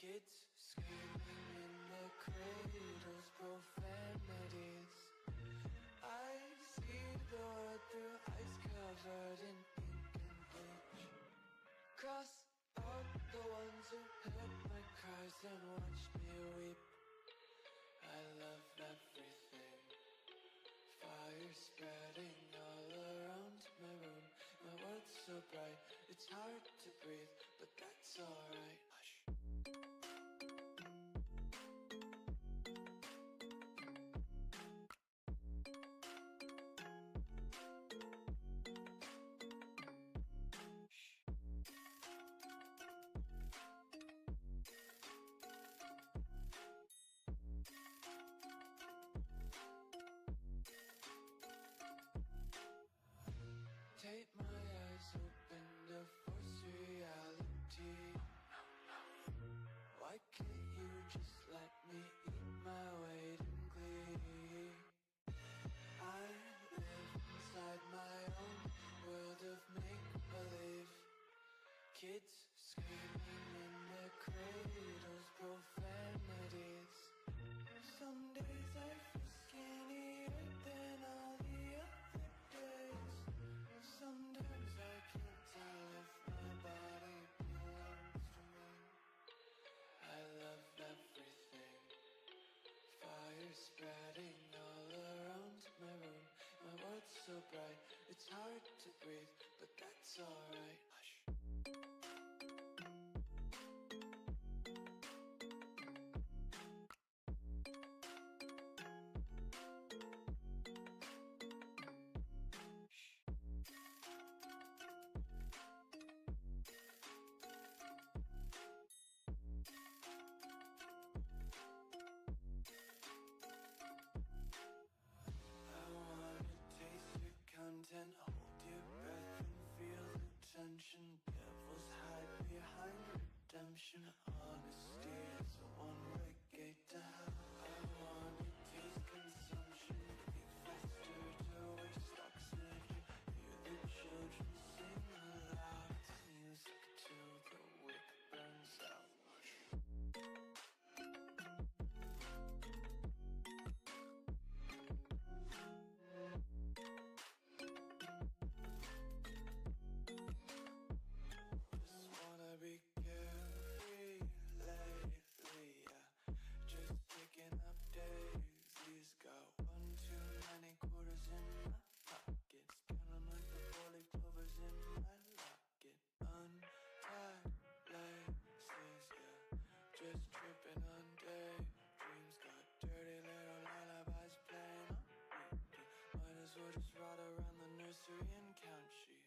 Kids screaming in their cradles, profanities. I see the world through ice covered in ink and bleach. Cross out the ones who heard my cries and watched me weep. I love everything. Fire spreading all around my room. My world's so bright, it's hard to breathe, but that's alright. Hush. Take my eyes open to force reality. Why can't you just let me eat my weight in glee? I live inside my own world of make-believe. Kids screaming in their cradles, profanities. Some days I feel skinnier than all the other days. Sometimes I can't tell if my body belongs to me. I love everything. Fire spreading all around my room. My world's so bright, it's hard to breathe, but that's alright. Hush. Content, hold your breath and feel the tension. Devils hide behind redemption. Honesty is a one-way gate to hell. I wanna taste consumption. Breathe faster to waste oxygen. Hear the children sing aloud. It's music till the wick burns out. Be carefree lately, yeah. Just picking up daisies. Got 1 too many quarters in my pockets. Counting like the 4-leaf clovers in my locket. Untied laces, yeah. Just tripping on daydreams. Got dirty little lullabies playing on repeat. Might as well just ride around the nursery and count sheep.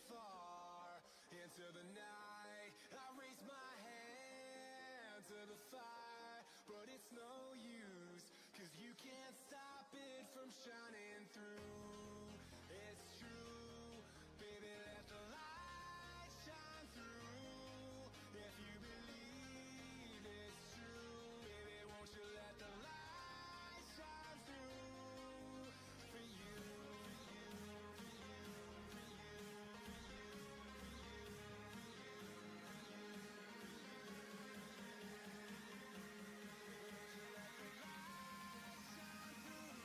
far into the night. I raise my hand to the fire, but it's no use, 'cause you can't stop it from shining through. It's true, baby, let the light shine through. If you believe it's true, baby, won't you let the light shine through for you, for you, for you, for you, for you, for you, won't you let the light shine through?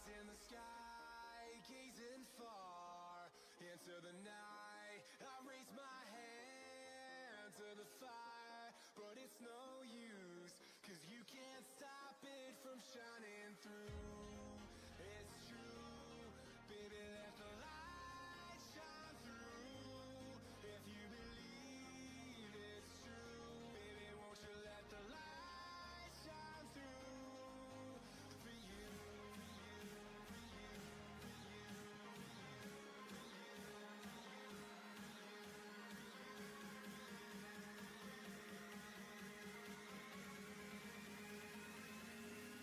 In the sky, gazing far into the night. I raise my hand to the fire, but it's no use, 'cause you can't stop it from shining through. It's true, baby, let the light shine through. If you believe it's true, baby, won't you let the light shine through for you, for you, for you, for you, for you, for you, for you.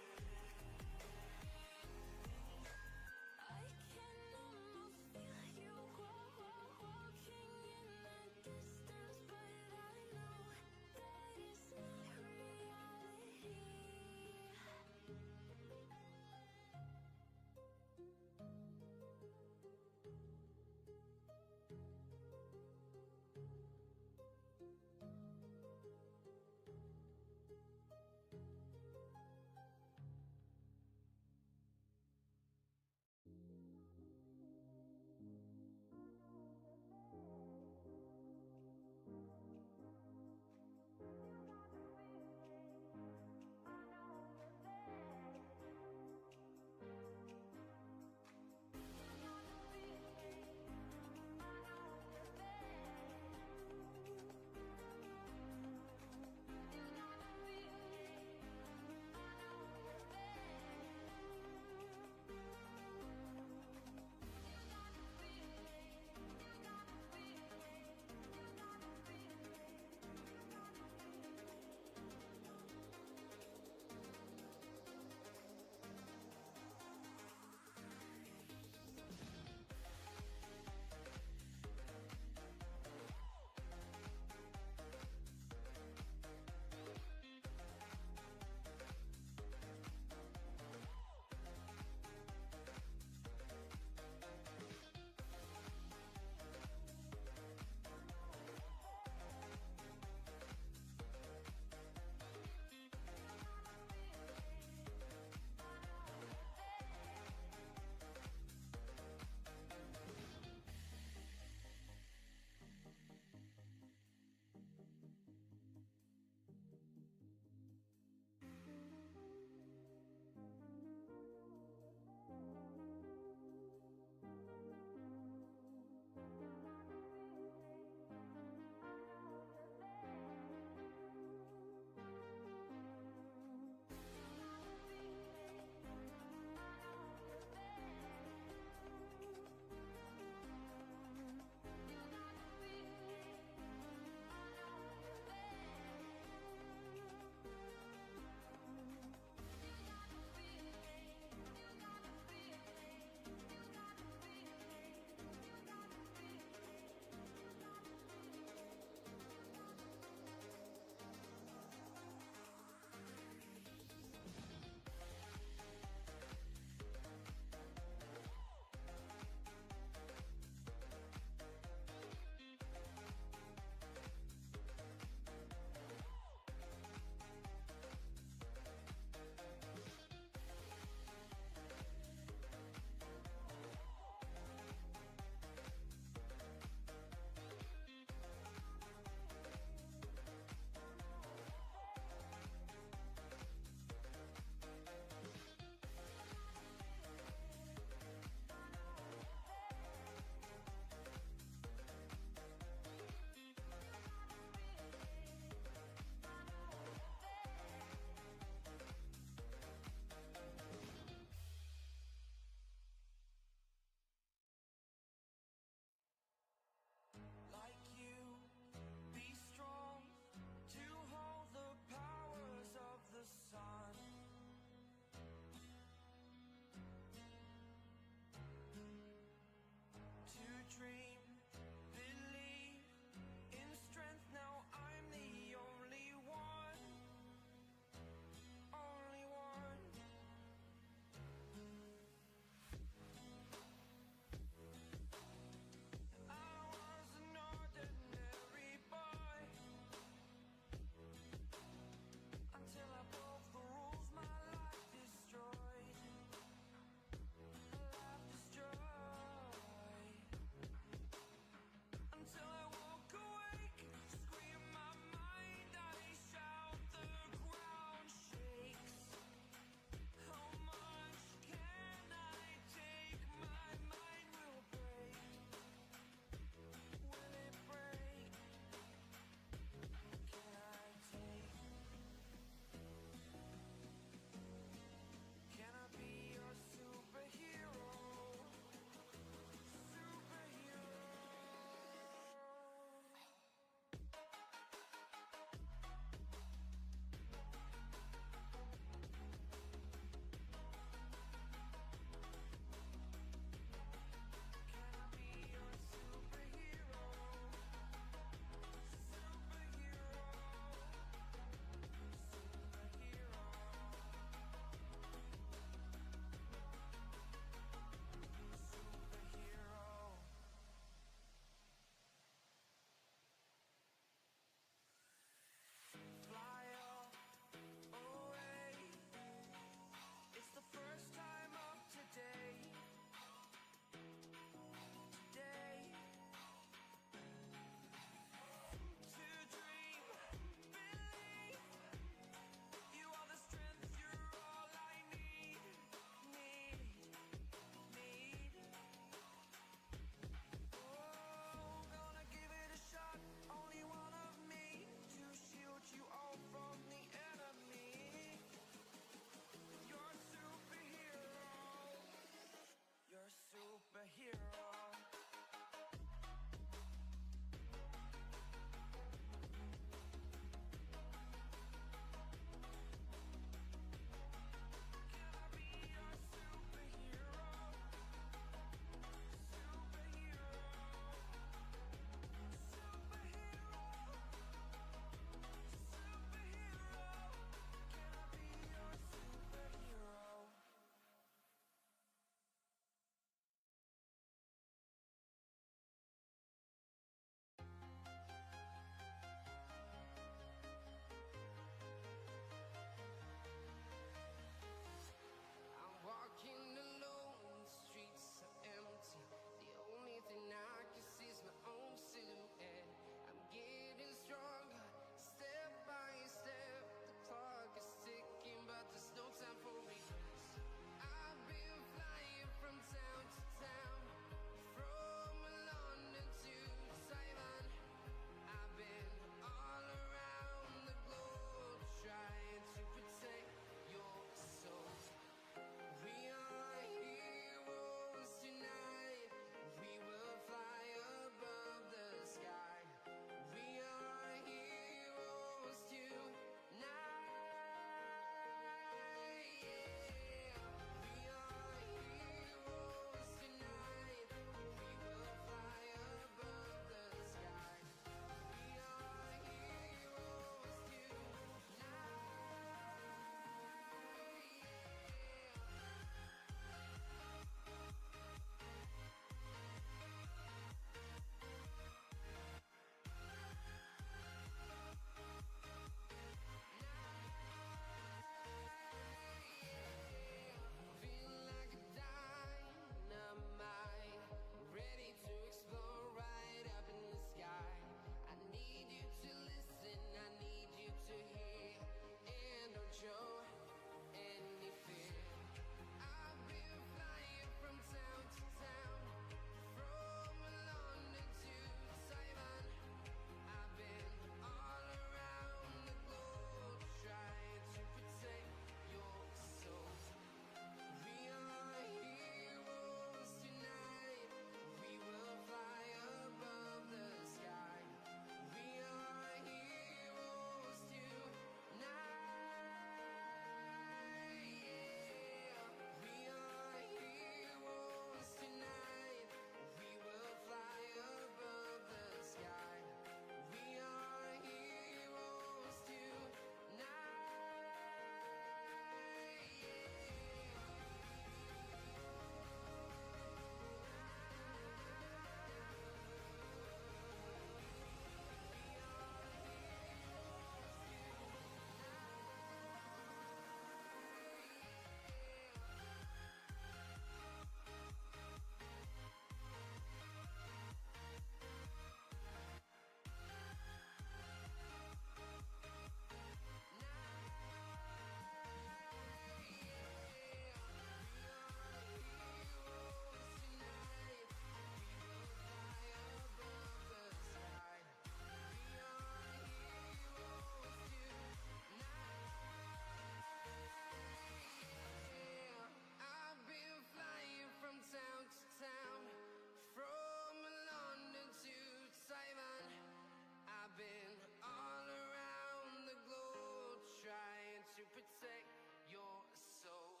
protect your soul.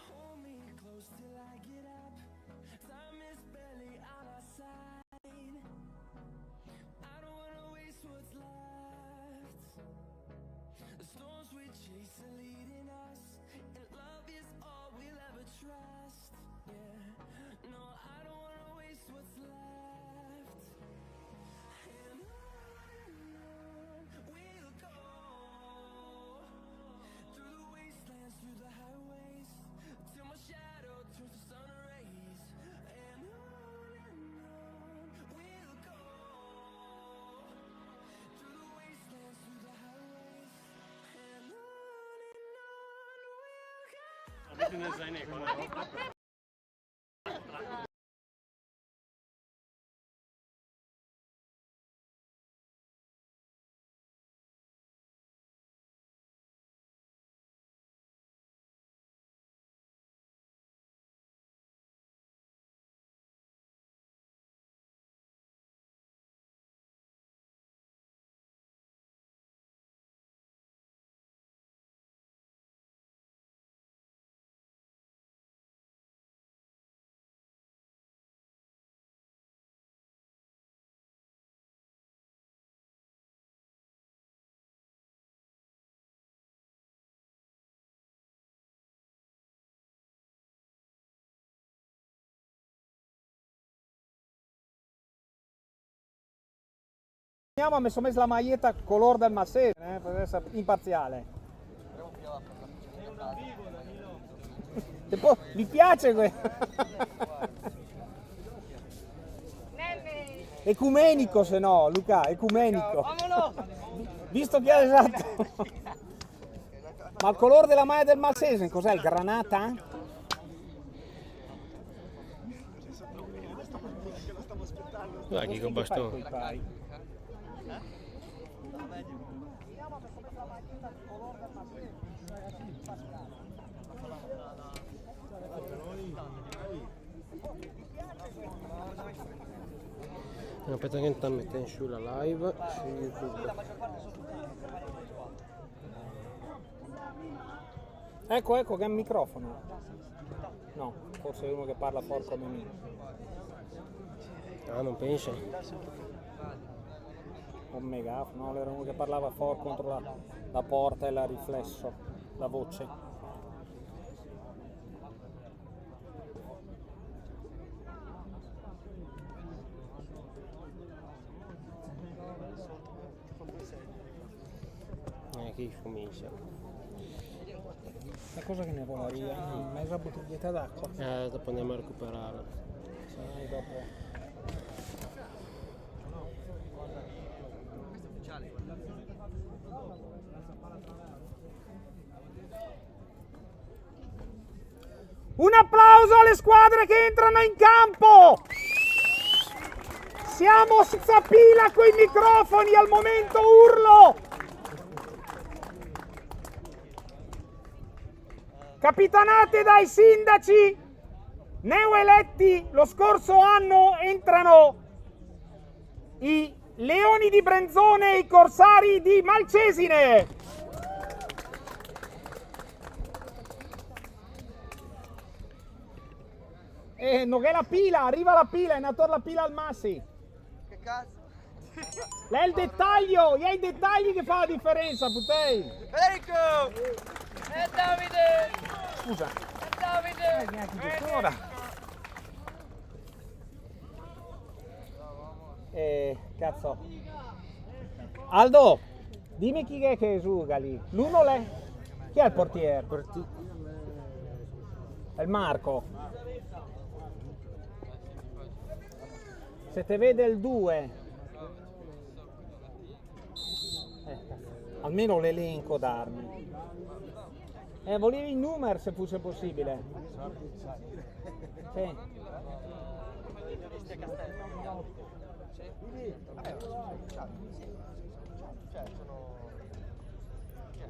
Hold me close till I get up. Time is barely on our side. I don't wanna waste what's left. The storms we chase are leading us, and love is all we'll ever trust. Yeah, no, I don't wanna waste what's left. And on we'll go, through the wastelands, through the highways, till my shadow turns to sun rays. And on we'll go, through the wastelands, through the highways. And on we'll go. Ha messo la maglietta color del Massese, per essere imparziale. Vi piace questo? Ecumenico se no, Luca, ecumenico. Visto che è esatto. Ma il colore della maglia del Malsese cos'è? Il granata? Guarda chi con bastone. Aspetta che intanto mettiamo su la live su YouTube. Ecco che è un microfono. No, forse è uno che parla forte come me. Ah, non pensa? Un megafono, no, era uno che parlava forte contro la porta e l'ha riflesso la voce. Che comincia. La cosa che ne vola via? Mezza bottiglietta d'acqua. Dopo andiamo a recuperare. Sai, dopo. Un applauso alle squadre che entrano in campo! Siamo senza pila coi microfoni, al momento urlo! Capitanate dai sindaci neoeletti lo scorso anno, entrano i Leoni di Brenzone e i Corsari di Malcesine. Non è la pila, arriva la pila, è nato la pila al Massi. Che cazzo? È il dettaglio, è i dettagli che fa la differenza, putei. Federico! Davide! Scusa. Davide! Cazzo. Aldo, dimmi chi è che esuga lì. L'uno lei? Chi è il portiere? È il Marco. Se te vede il 2. Almeno l'elenco d'armi. Volevi il numero se fosse possibile. Sì.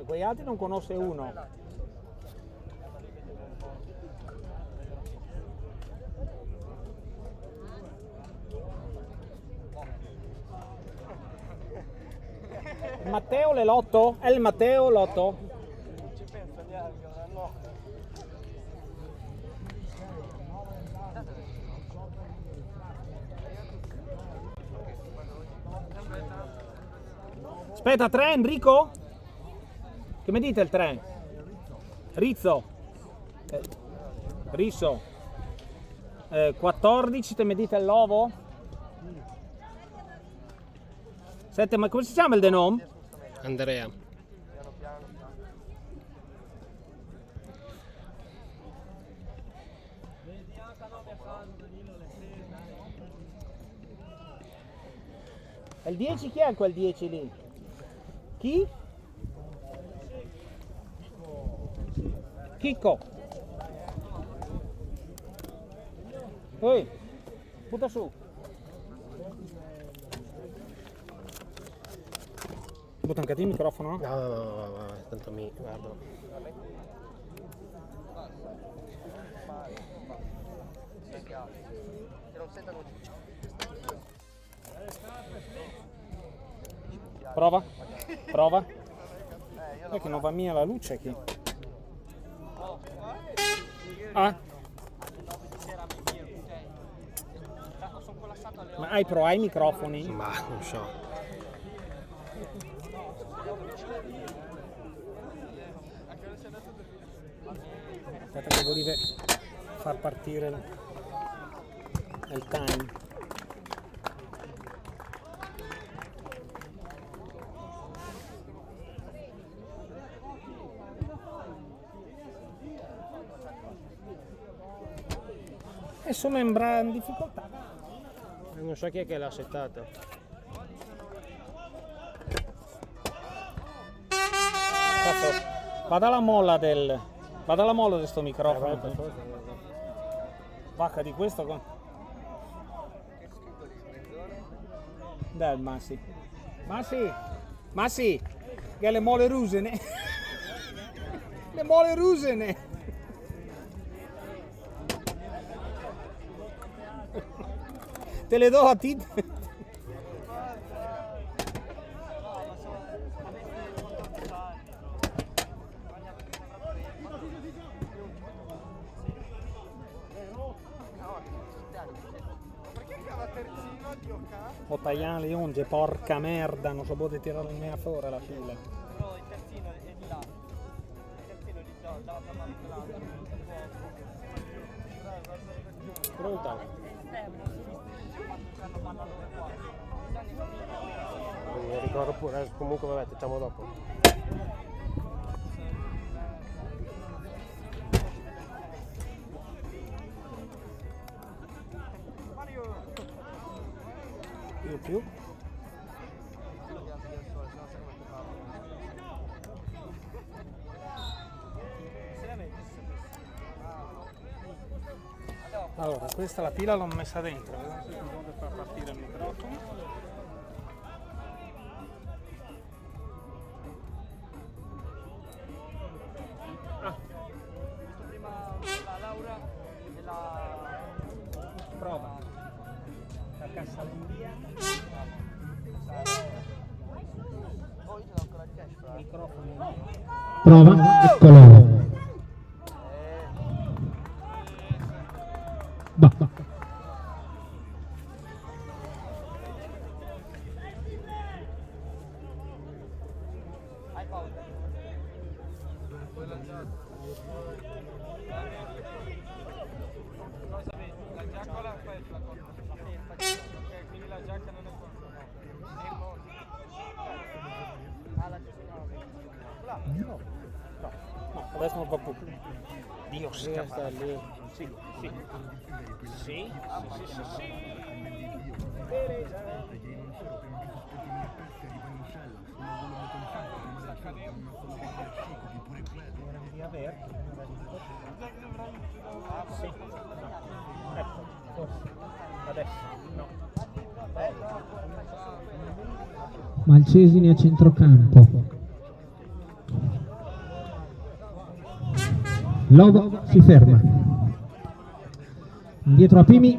E quei altri non conosce uno. Matteo le lotto? È il Matteo lotto? Non ci penso neanche, no. Aspetta, 3 Enrico? Che mi dite il 3? Rizzo? Risso? 14, te mi dite il Lovo? 7, ma come si chiama il denom? Andrea. E il 10 chi è quel 10 lì? Chi? Chicco. Ehi, butta su. Butta anche te il microfono? No, tanto mi guardo. Prova, prova. È che non va mia la luce qui. Ah? Ma hai i microfoni? Ma non so. Aspetta che volevi far partire il time. Adesso membra in difficoltà. Non so chi è che l'ha settata. Vada la molla del sto microfono. Vacca di questo con. Dai Massi. Massi, che le mole rusene. Le mole rusene. Te le do a ti. O tagliare le unge, porca merda, non so poter tirare in mea fuori la fila. Però il terzino è di là. Il terzino è di là, dall'altra parte. Pronta? Mi ricordo pure, comunque vabbè, facciamo dopo. Più. Allora, questa la pila l'ho messa dentro, vediamo se posso far partire il microfono. Prima la Laura e la Prova. La cassa l'invia. Microfono. Prova, eccolo. Va. hai paura. Cosa vedi? La giacca o la felpa? Ok, quindi la giacca non è qua. No. Ah, la giacca No, adesso non va più. Dio Sta scappa. lì. Sì. Via verde. Sì. Ecco, forse. Adesso. No. Malcesini a centrocampo. Love si ferma. Indietro a Pimi.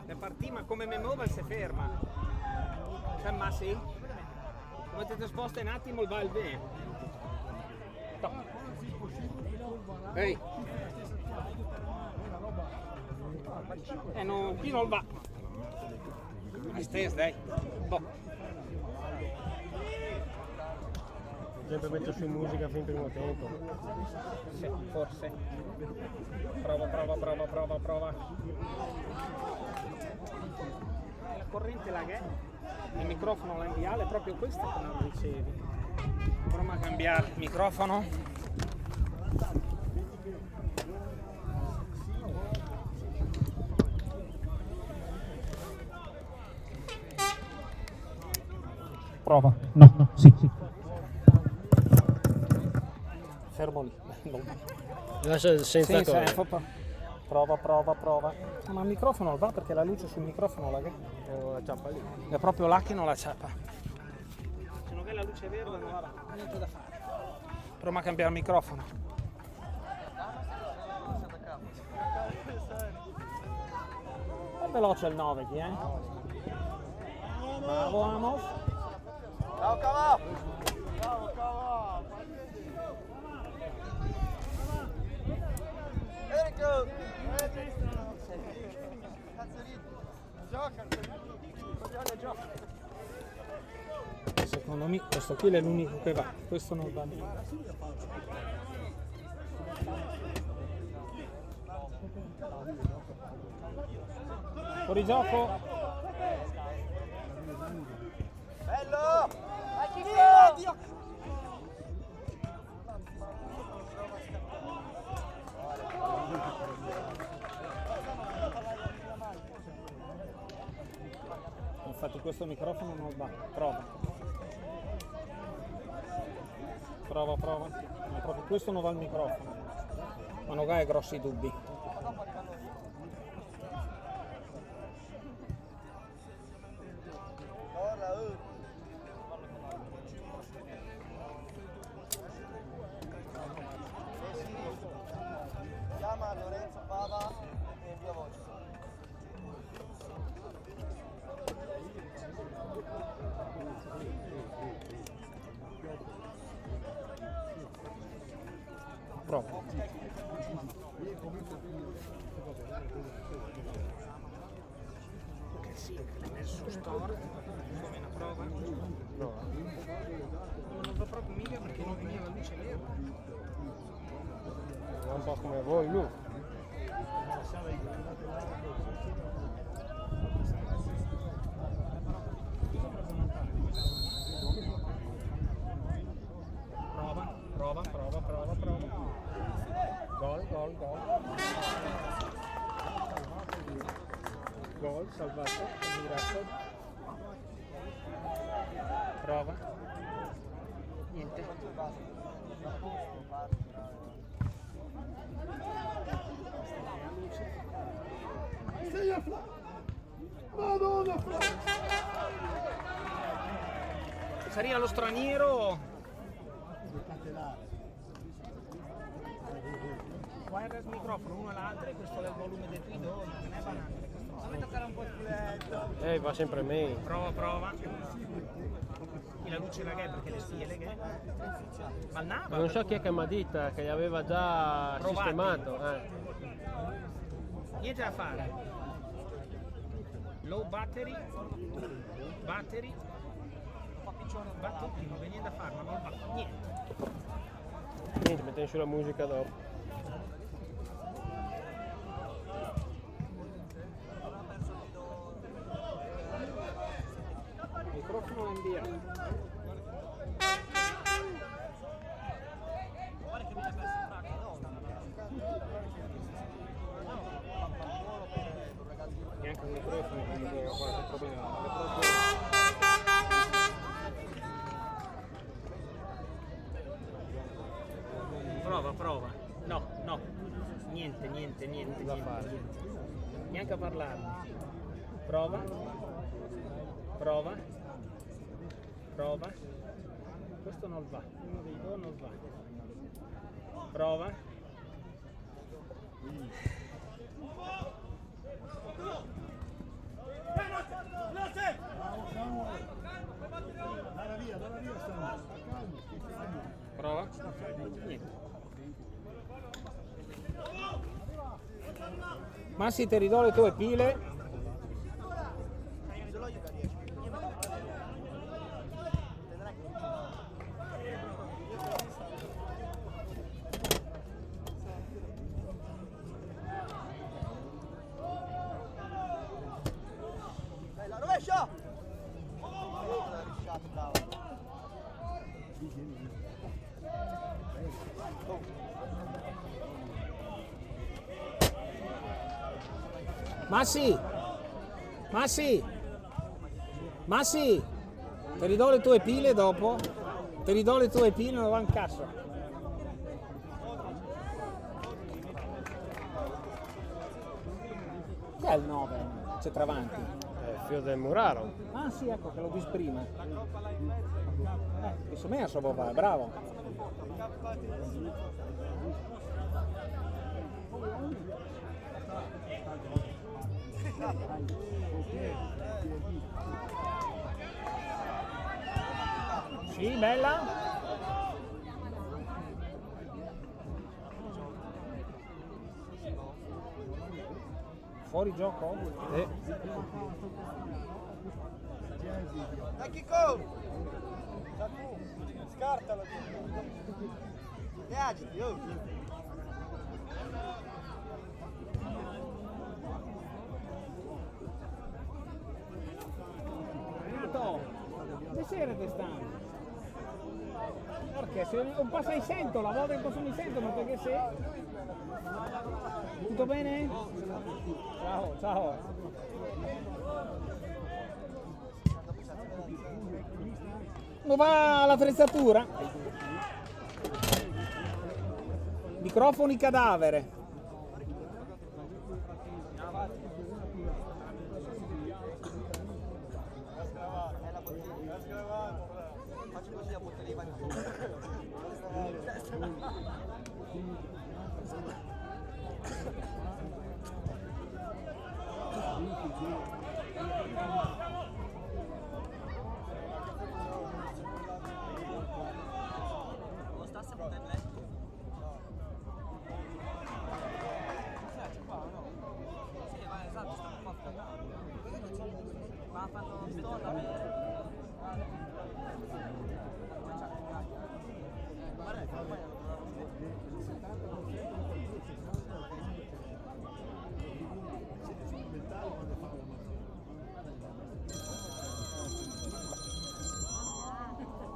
Le partì, ma come me muove si ferma. Ma sì? Come ti sposta un attimo va il bene. Ehi. No, qui non va. Stessa, dai. Boh. Sempre metto su musica fin primo tempo. Sì, forse. Prova. La corrente là che è? Il microfono là in viale è proprio questo che non lo ricevi. Proviamo a cambiare il microfono. Prova. No, sì. Fermo lì. Lascia senza cosa. Prova. Ma il microfono non va perché la luce sul microfono là che La ciappa lì. è proprio là che non la ciappa. Se non è la luce verde non va niente da fare. Proviamo a cambiare il microfono. È veloce il 9 chi, Bravo Amos. Ciao Cavà! Enrico! Gioca! Secondo me questo qui è l'unico che va, questo non va. Fuori gioco. Bello! Dio! Infatti questo microfono non va. Prova. Ma proprio questo non va il microfono. Ma non hai grossi dubbi. Chiama Lorenzo Fava e via voce. Prova. Che sì, che l'hai messo store. Come una prova? Non va proprio mica perché non veniva la luce verde. È un po' come voi, lui. Prova. Gol, salvato, miracolo. Prova. Niente. Saria lo straniero. Wireless microfono, uno all'altro e questo è il volume del tuo idolo, non è banale. Fammi toccare un po' il culetto. Va sempre meglio. Prova. E la luce la perché le stile che ma nava. Non so chi è che mi ha detto che li aveva già Provati. sistemato. Niente da fare. Low battery. Va tutti, non c'è niente da fare, ma non va niente. Niente, mettiamo sulla musica dopo. Microfono inviato. Neanche un microfono non aveva qualche problema. Prova. No. Niente. Neanche a parlarne. Prova. questo non va, uno dei due non va. Prova. Prova. Niente. Massi, ti ridò le tue pile. Massi, Massi, Massi, ti ridò le tue pile dopo? Ti ridò le tue pile, non va in cassa. Chi è il 9? C'è Travanti. Fio del Muraro. Ah sì, ecco che l'ho visto prima. Questo me so papà, bravo. Sì, bella. Fuori gioco? Dai Chico! Scartalo! E agiti, oh! Dove siete stanno? Perché se un po' sei sento, la volta che mi sento, ma perché sei? Tutto bene? Ciao, ciao. Come va l'attrezzatura? Microfoni cadavere.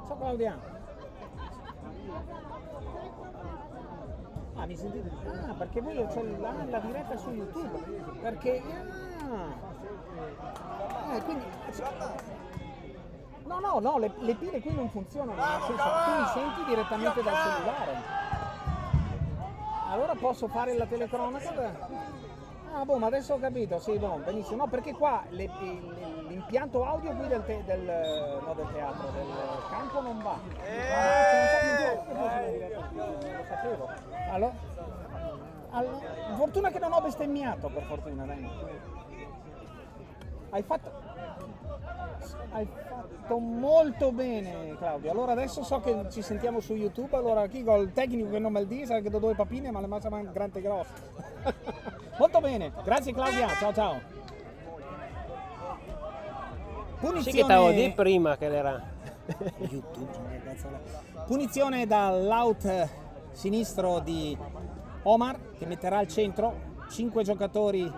Ciao Claudia. Ah, mi sentite? Ah, perché voi ho la diretta su YouTube. Perché quindi no, le pile qui non funzionano, nel senso tu mi senti direttamente dal cellulare. Allora posso fare la telecronaca? Ah, boh, ma adesso ho capito, sì, boh, benissimo. No, perché qua l'impianto audio qui del teatro, del campo non va. Lo sapevo. Allora, fortuna che non ho bestemmiato, per fortuna, dai. Hai fatto molto bene, Claudio. Allora adesso so che ci sentiamo su YouTube. Allora chi il tecnico che non me lo dice, che do due papine, ma le mangiano grande grosse. Molto bene, grazie Claudia, ciao ciao. Punizione... Sì che stavo di prima che era YouTube. Punizione dall'out sinistro di Omar che metterà al centro. 5 giocatori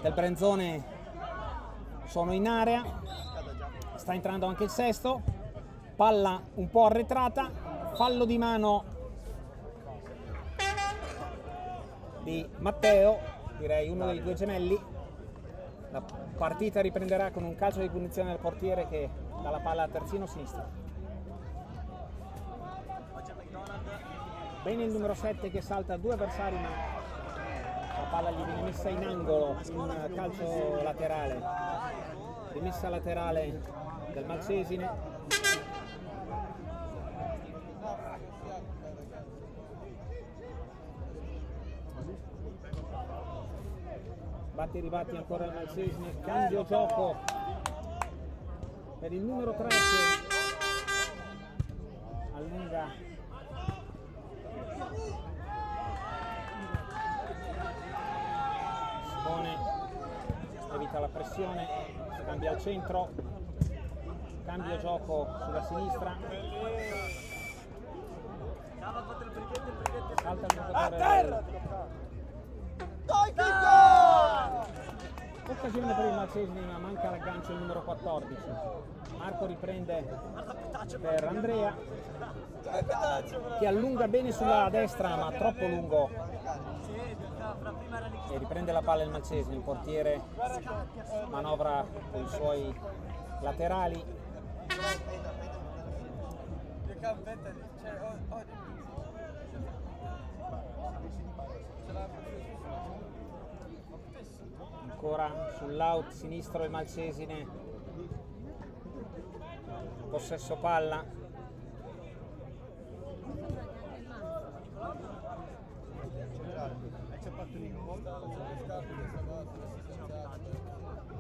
del Brenzone sono in area. Sta entrando anche il sesto. Palla un po' arretrata. Fallo di mano di Matteo. Direi uno dei due gemelli. La partita riprenderà con un calcio di punizione del portiere che dà la palla a terzino sinistro. Bene il numero 7 che salta due avversari, ma la palla gli viene messa in angolo in calcio laterale. Rimessa laterale del Malcesine. Batti e ribatti ancora il Malcesine, cambio gioco per il numero 3 che allunga Simone, evita la pressione, cambia al centro, cambio gioco sulla sinistra, salta il giocatore. Occasione per il Malcesine, ma manca l'aggancio il numero 14. Marco riprende per Andrea che allunga bene sulla destra ma troppo lungo e riprende la palla il Malcesine. Il portiere manovra con i suoi laterali. Ancora sull'out sinistro il Malcesine, possesso palla,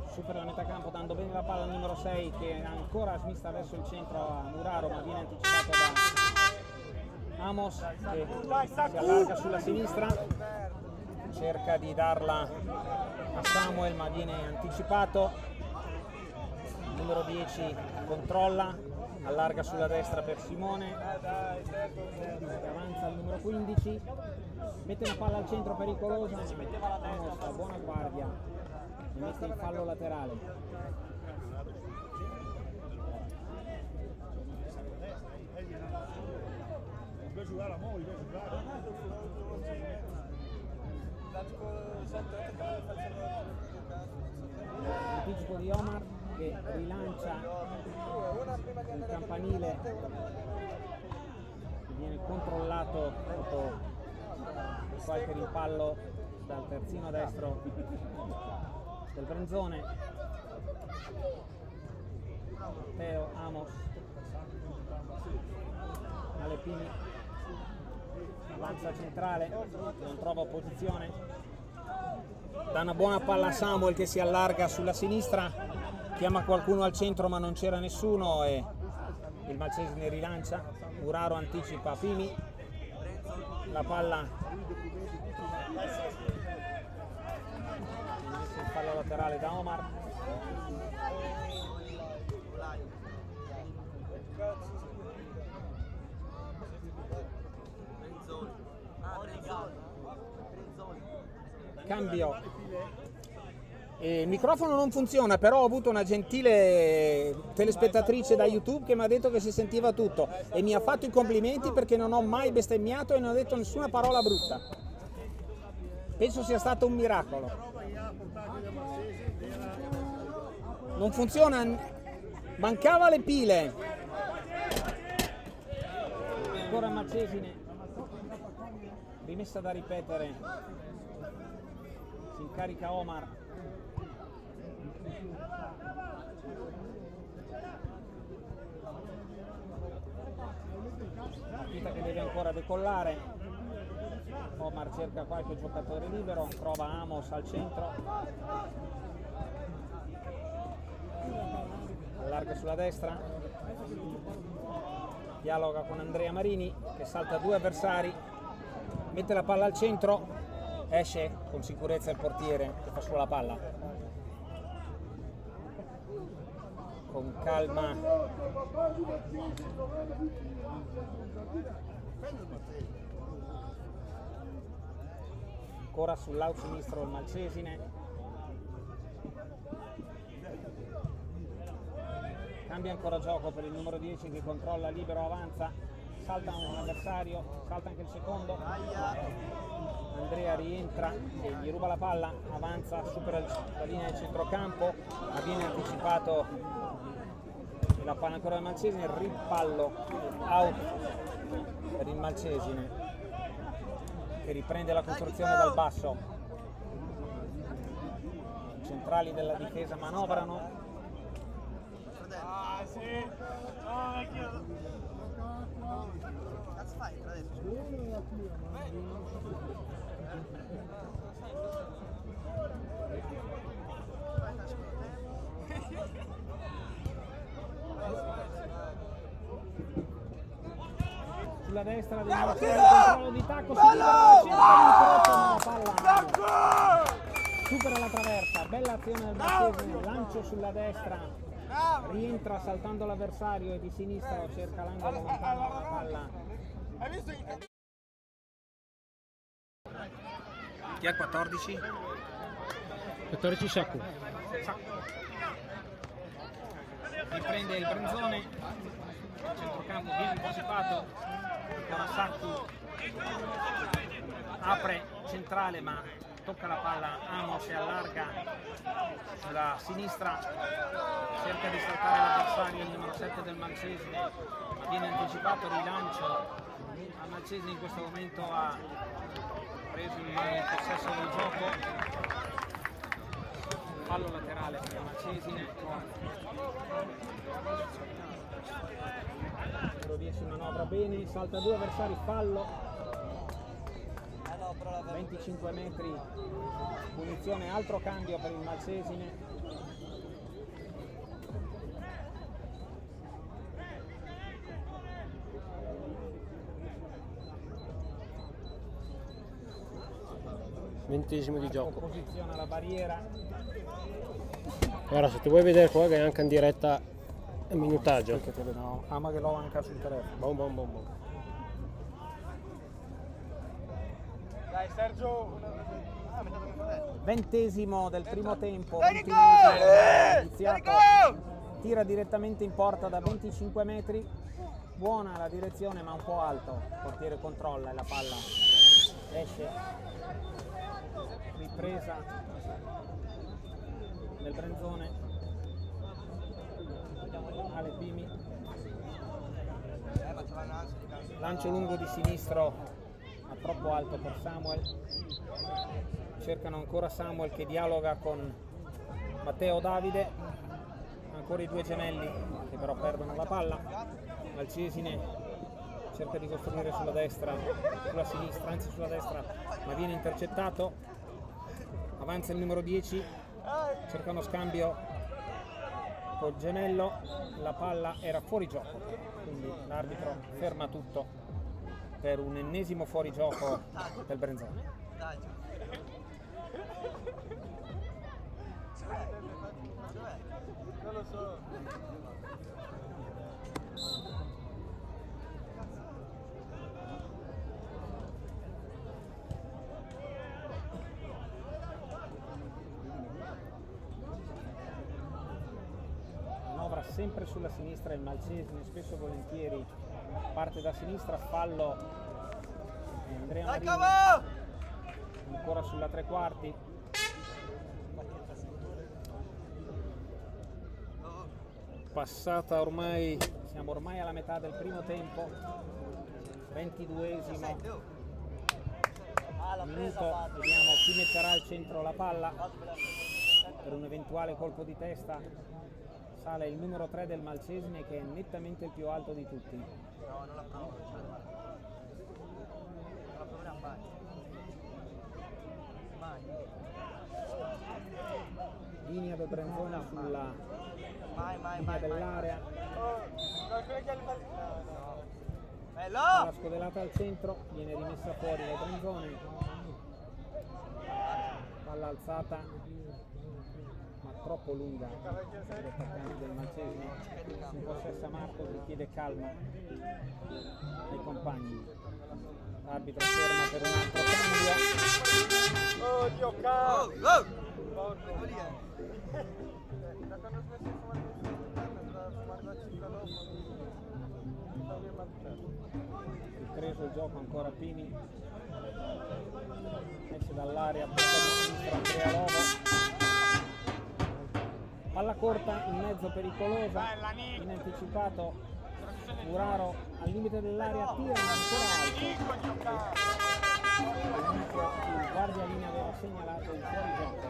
supera la metà campo dando bene la palla al numero 6 che ancora smista verso il centro a Muraro, ma viene anticipato da Amos che si allarga sulla sinistra, cerca di darla a Samuel ma viene anticipato. Il numero 10 controlla, allarga sulla destra per Simone, avanza il numero 15, mette una palla al centro pericolosa, Amos fa buona guardia e mette il fallo laterale. Anticipo di Omar che rilancia il campanile che viene controllato dopo qualche rimpallo dal terzino destro del Brenzone. Teo Amos, Alepini avanza centrale, non trova opposizione, dà una buona palla a Samuel che si allarga sulla sinistra, chiama qualcuno al centro ma non c'era nessuno e il Malcesine rilancia. Muraro anticipa Pimi, la palla il fallo laterale da Omar. Cambio. Il microfono non funziona, però ho avuto una gentile telespettatrice da YouTube che mi ha detto che si sentiva tutto e mi ha fatto i complimenti perché non ho mai bestemmiato e non ho detto nessuna parola brutta. Penso sia stato un miracolo. Non funziona, mancava le pile. Ancora Malcesine, rimessa da ripetere, si incarica Omar. Partita che deve ancora decollare. Omar cerca qualche giocatore libero, trova Amos al centro, allarga sulla destra, dialoga con Andrea Marini che salta due avversari, mette la palla al centro, esce con sicurezza il portiere che fa sulla palla. Con calma ancora sull'out sinistro il Malcesine, cambia ancora gioco per il numero 10 che controlla libero, avanza, salta un avversario, salta anche il secondo, Andrea rientra e gli ruba la palla, avanza, supera la linea del centrocampo ma viene anticipato, la palla ancora del Malcesine, il rimpallo out per il Malcesine che riprende la costruzione dal basso. I centrali della difesa manovrano. sulla destra del Malcesine, controllo di tacco, si libera, cerca l'incrocio, ma la palla supera la traversa, bella azione del Malcesine, lancio sulla destra, rientra saltando l'avversario e di sinistra cerca l'angolo lontano, la palla. Chi è il 14? 14 Sacco. Riprende il Brenzone, il centrocampo viene anticipato, Sacchi apre centrale ma tocca la palla, Amos e allarga sulla sinistra, cerca di saltare l'avversario, il numero 7 del Malcesine, ma viene anticipato, rilancio, il Malcesine in questo momento ha preso il possesso del gioco, fallo laterale per il Malcesine, numero 10 manovra bene, salta due avversari, fallo, 25 metri, punizione, altro cambio per il Malcesine. Ventesimo di gioco. Posiziona la barriera. Ora se ti vuoi vedere qua che è anche in diretta a minutaggio. Perché te vedono, ama che l'ho anche sul telefono. Bom bom bom bom. Dai Sergio, 20esimo del primo tempo, 21esimo iniziato, tira direttamente in porta da 25 metri, buona la direzione ma un po' alto, il portiere controlla e la palla esce, ripresa del Brenzone, Ale Pimi, lancio lungo di sinistro ma troppo alto per Samuel, cercano ancora Samuel che dialoga con Matteo Davide, ancora i due gemelli che però perdono la palla, Malcesine cerca di costruire sulla destra, sulla sinistra, anzi sulla destra, ma viene intercettato, avanza il numero 10, cerca uno scambio col gemello, la palla era fuori gioco, quindi l'arbitro ferma tutto per un ennesimo fuorigioco del Brenzone. non lo so. Manovra sempre sulla sinistra il Malcesine, spesso e volentieri parte da sinistra, fallo Andrea Marini, ancora sulla tre quarti, passata ormai, siamo ormai alla metà del primo tempo, 22esimo minuto, vediamo chi metterà al centro la palla per un eventuale colpo di testa. Sale il numero 3 del Malcesine che è nettamente il più alto di tutti. Linea del Brenzone sulla linea dell'area. La scodellata al centro, viene rimessa fuori dal Brenzone. Palla alzata, ma troppo lunga per gli attaccanti del Malcesine. Si impossessa Marco che chiede calma ai compagni. L'arbitro ferma per un altro cambio. Oh Dio cazzo! Porco. Da quando ho smesso di fumare la cicla dopo, Ripreso il gioco ancora Pini. Esce dall'area, porta di sinistra Andrea Lovo. Palla corta in mezzo pericolosa, in anticipato Uraro al limite dell'area, tira ancora alto. Il guardia linea aveva segnalato il fuorigioco.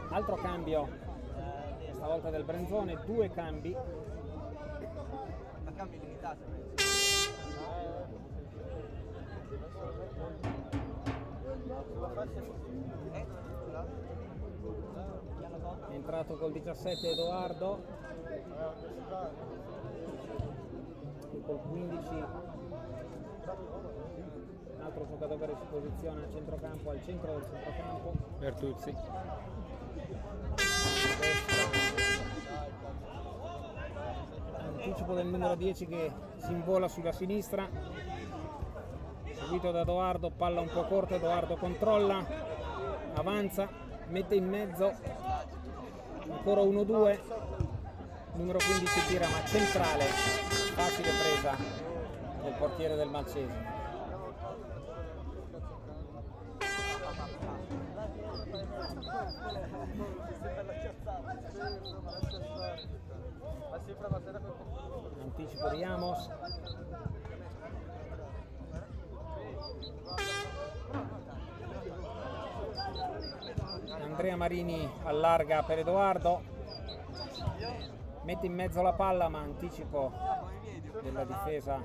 Altro cambio, stavolta del Brenzone, due cambi. Ma cambi limitati. È entrato col 17 Edoardo, col 15 un altro giocatore si posiziona a centrocampo, al centro del centrocampo. Bertuzzi. Anticipo del numero 10 che si invola sulla sinistra, seguito da Edoardo, palla un po' corta, Edoardo controlla, avanza, mette in mezzo, ancora 1-2, numero 15 tira ma centrale, facile presa del portiere del Malcesine. Anticipo di Amos. Andrea Marini allarga per Edoardo, mette in mezzo la palla ma anticipo della difesa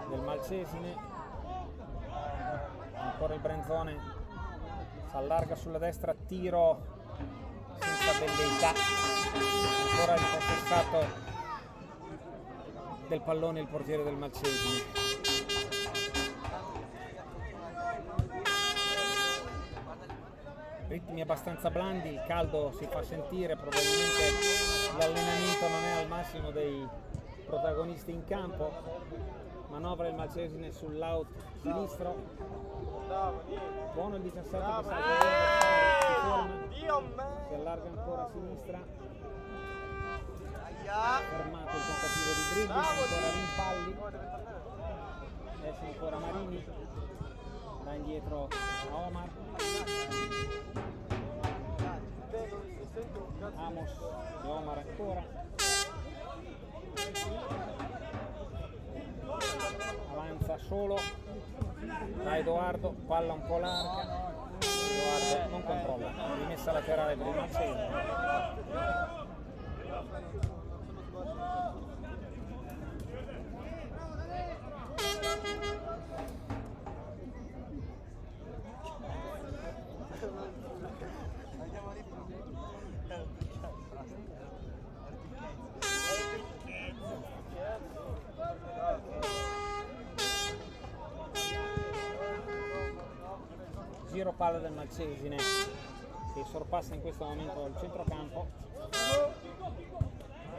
del Malcesine. Ancora il Brenzone si allarga sulla destra, tiro senza velleità, ancora il possessato del pallone il portiere del Malcesine. Ritmi abbastanza blandi, il caldo si fa sentire, probabilmente l'allenamento non è al massimo dei protagonisti in campo. Manovra il Malcesine sull'out sinistro, buono il 17 che salta si ferma, si allarga ancora a sinistra, fermato il tentativo di dribbling, ancora rimpalli, adesso ancora Marini, da indietro a Omar, Amos e Omar ancora, avanza solo da Edoardo, palla un po' larga, Edoardo non controlla, rimessa laterale per il Malcesine. Giro palla del Malcesine che sorpassa in questo momento il centrocampo,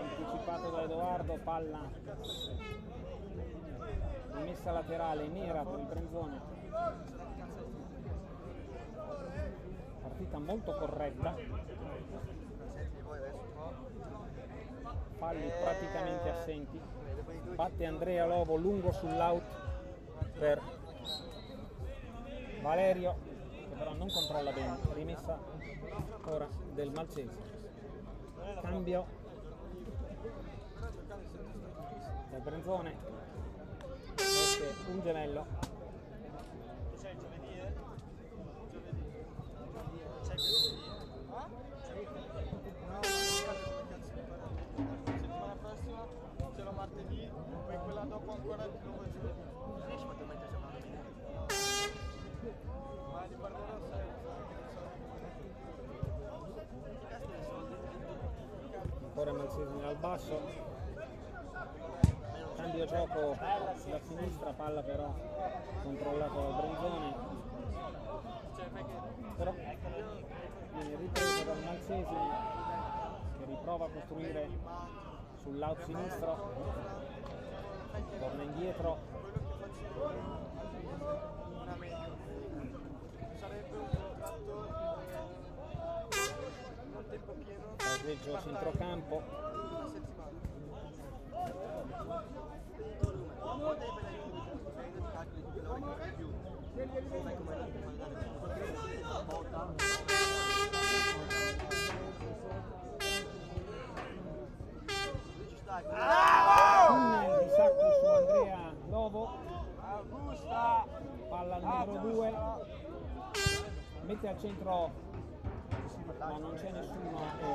anticipato da Edoardo, palla rimessa laterale nera per il Brenzone. Partita molto corretta, falli praticamente assenti, batte Andrea Lobo lungo sull'out per Valerio che però non controlla bene, rimessa ora del Malcesine. Cambio del Brenzone, mette un gemello, settimana prossima c'è la martedì, poi quella dopo ancora di nuovo giù. Ma li guarderò ancora Malcesine al basso, cambio gioco sulla sinistra, palla però controllata dal Brenzone, però viene ripreso dal Malcesine che riprova a costruire sull'out sinistro, torna indietro, sarebbe un contratto non tempo pieno, passeggio centrocampo, una settimana. un distacco su Andrea Lobo, palla al numero 2, mette al centro ma non c'è nessuno e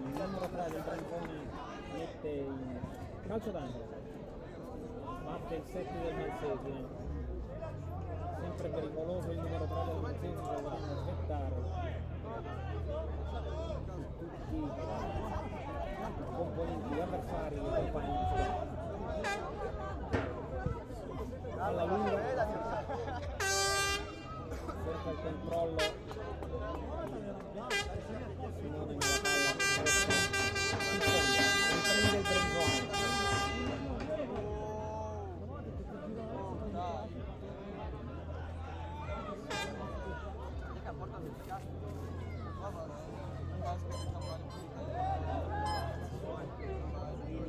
il numero 3 del Brenzone mette in calcio d'angolo, batte il 7 del Malcesine, sempre pericoloso il numero 3 del Malcesine, lo vedremo salutare tutti i componenti, gli avversari, i compagni. Alla lunga cerca il controllo Simone nella palla, riprende il Brenzone.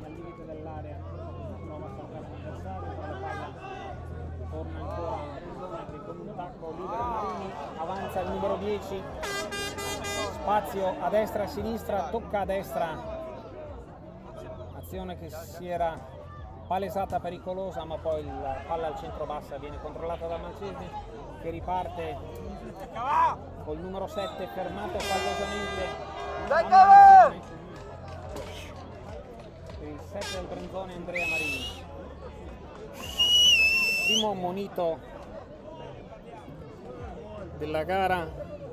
Al limite dell'area prova a saltare l'avversario, poi la palla torna ancora a Brenzone con un tacco libero Marini, avanza il numero 10, spazio a destra e a sinistra, tocca a destra, azione che si era palesata pericolosa, ma poi la palla al centro bassa viene controllata da Malcesine che riparte col numero 7 fermato fallosamente per il 7 del Brenzone Andrea Marini. Primo ammonito della gara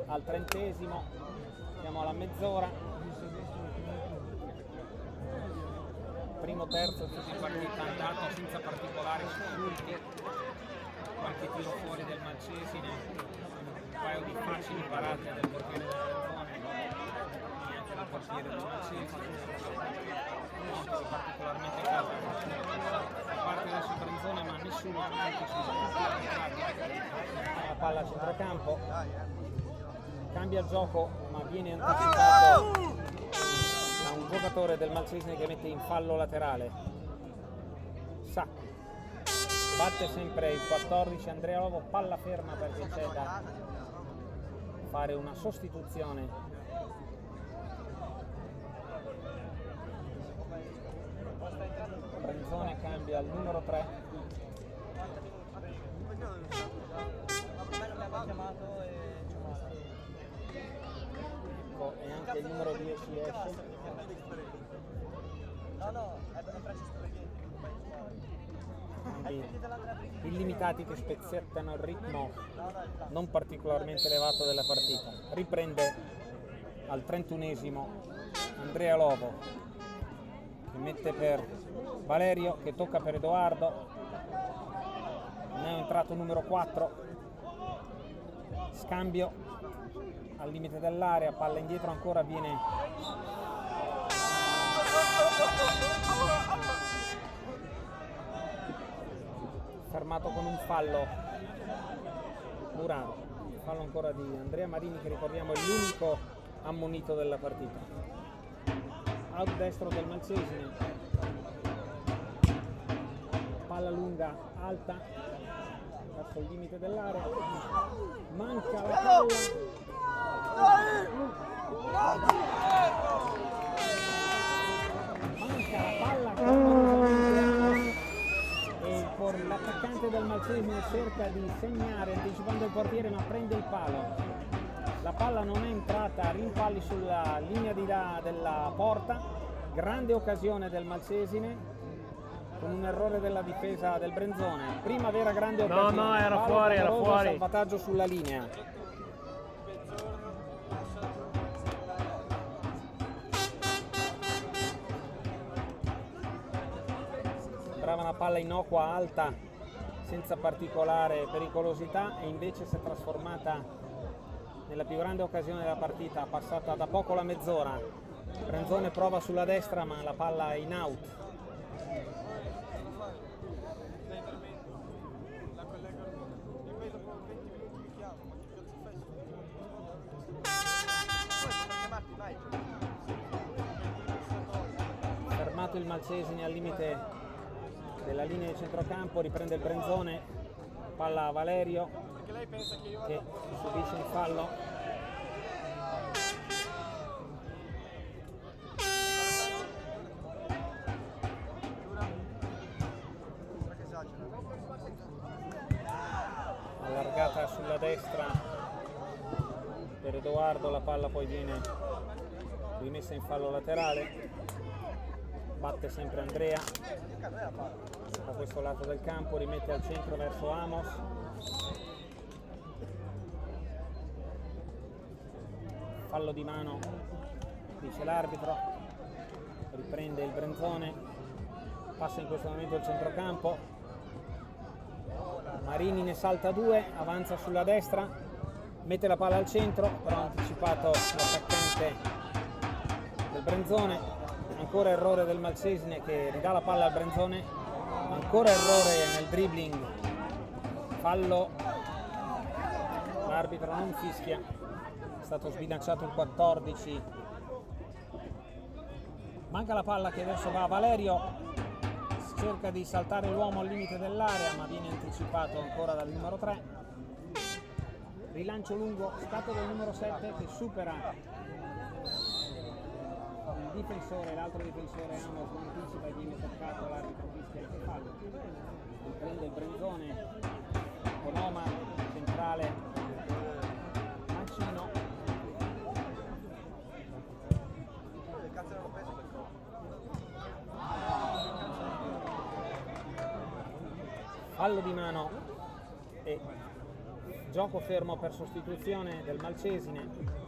al 30°, siamo alla mezz'ora. Primo terzo tutti i partiti andato senza particolari sussulti, qualche tiro fuori del Malcesine, un paio di facili parate del portiere del Brenzone e anche del portiere del Malcesine, niente di particolarmente caldo da parte del Brenzone, ma nessuno avanti, sono tutti arretrati. La palla a centrocampo, cambia il gioco ma viene anticipato da un giocatore del Malcesine che mette in fallo laterale. Sacco batte sempre il 14 Andrea Lovo, palla ferma perché c'è da fare una sostituzione. Brenzone cambia al numero 3. Ecco, e anche il numero 10 esce. Quindi illimitati che spezzettano il ritmo non particolarmente elevato della partita. Riprende al 31° Andrea Lovo che mette per Valerio, che tocca per Edoardo, ne è entrato numero 4, scambio al limite dell'area, palla indietro ancora, viene fermato con un fallo Murano, fallo ancora di Andrea Marini che ricordiamo è l'unico ammonito della partita. Out destro del Malcesine, palla lunga alta verso il limite dell'area, manca la palla, e l'attaccante del Malcesine cerca di segnare anticipando il portiere ma prende il palo. La palla non è entrata, rimpalli sulla linea di là della porta, grande occasione del Malcesine con un errore della difesa del Brenzone. Prima vera grande occasione. No, era palo fuori, era clamoroso, fuori. Salvataggio sulla linea. Sembrava una palla innocua, alta, senza particolare pericolosità, e invece si è trasformata nella più grande occasione della partita, passata da poco la mezz'ora. Brenzone prova sulla destra ma la palla è in out. Fermato il Malcesine al limite della linea di centrocampo, riprende il Brenzone, palla a Valerio che subisce un fallo. Allargata sulla destra per Edoardo, la palla poi viene rimessa in fallo laterale, batte sempre Andrea da questo lato del campo, rimette al centro verso Amos, fallo di mano, dice l'arbitro. Riprende il Brenzone, passa in questo momento il centrocampo. Marini ne salta 2, avanza sulla destra, mette la palla al centro, però ha anticipato l'attaccante del Brenzone. Ancora errore del Malcesine che ridà la palla al Brenzone, ancora errore nel dribbling, fallo, l'arbitro non fischia, è stato sbilanciato il 14. Manca la palla che adesso va a Valerio, cerca di saltare l'uomo al limite dell'area ma viene anticipato ancora dal numero 3. Rilancio lungo, scatto del numero 7 che supera il difensore, l'altro difensore Amos lo anticipa e viene toccato, l'arbitro fischia anche fallo. Riprende il Brenzone con Omar, centrale, Mancino. Che cazzo l'hanno preso quel gol? Fallo di mano e gioco fermo per sostituzione del Malcesine.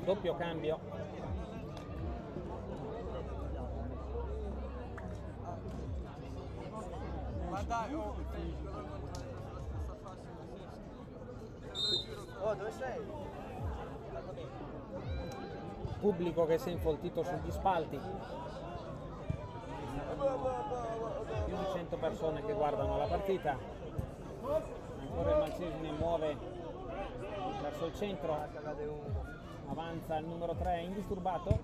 Doppio cambio. Ma dai, oh, dove sei? Pubblico che si è infoltito sugli spalti. Più di 100 persone che guardano la partita. Ancora il Malcesine muove verso il centro, avanza il numero 3 indisturbato,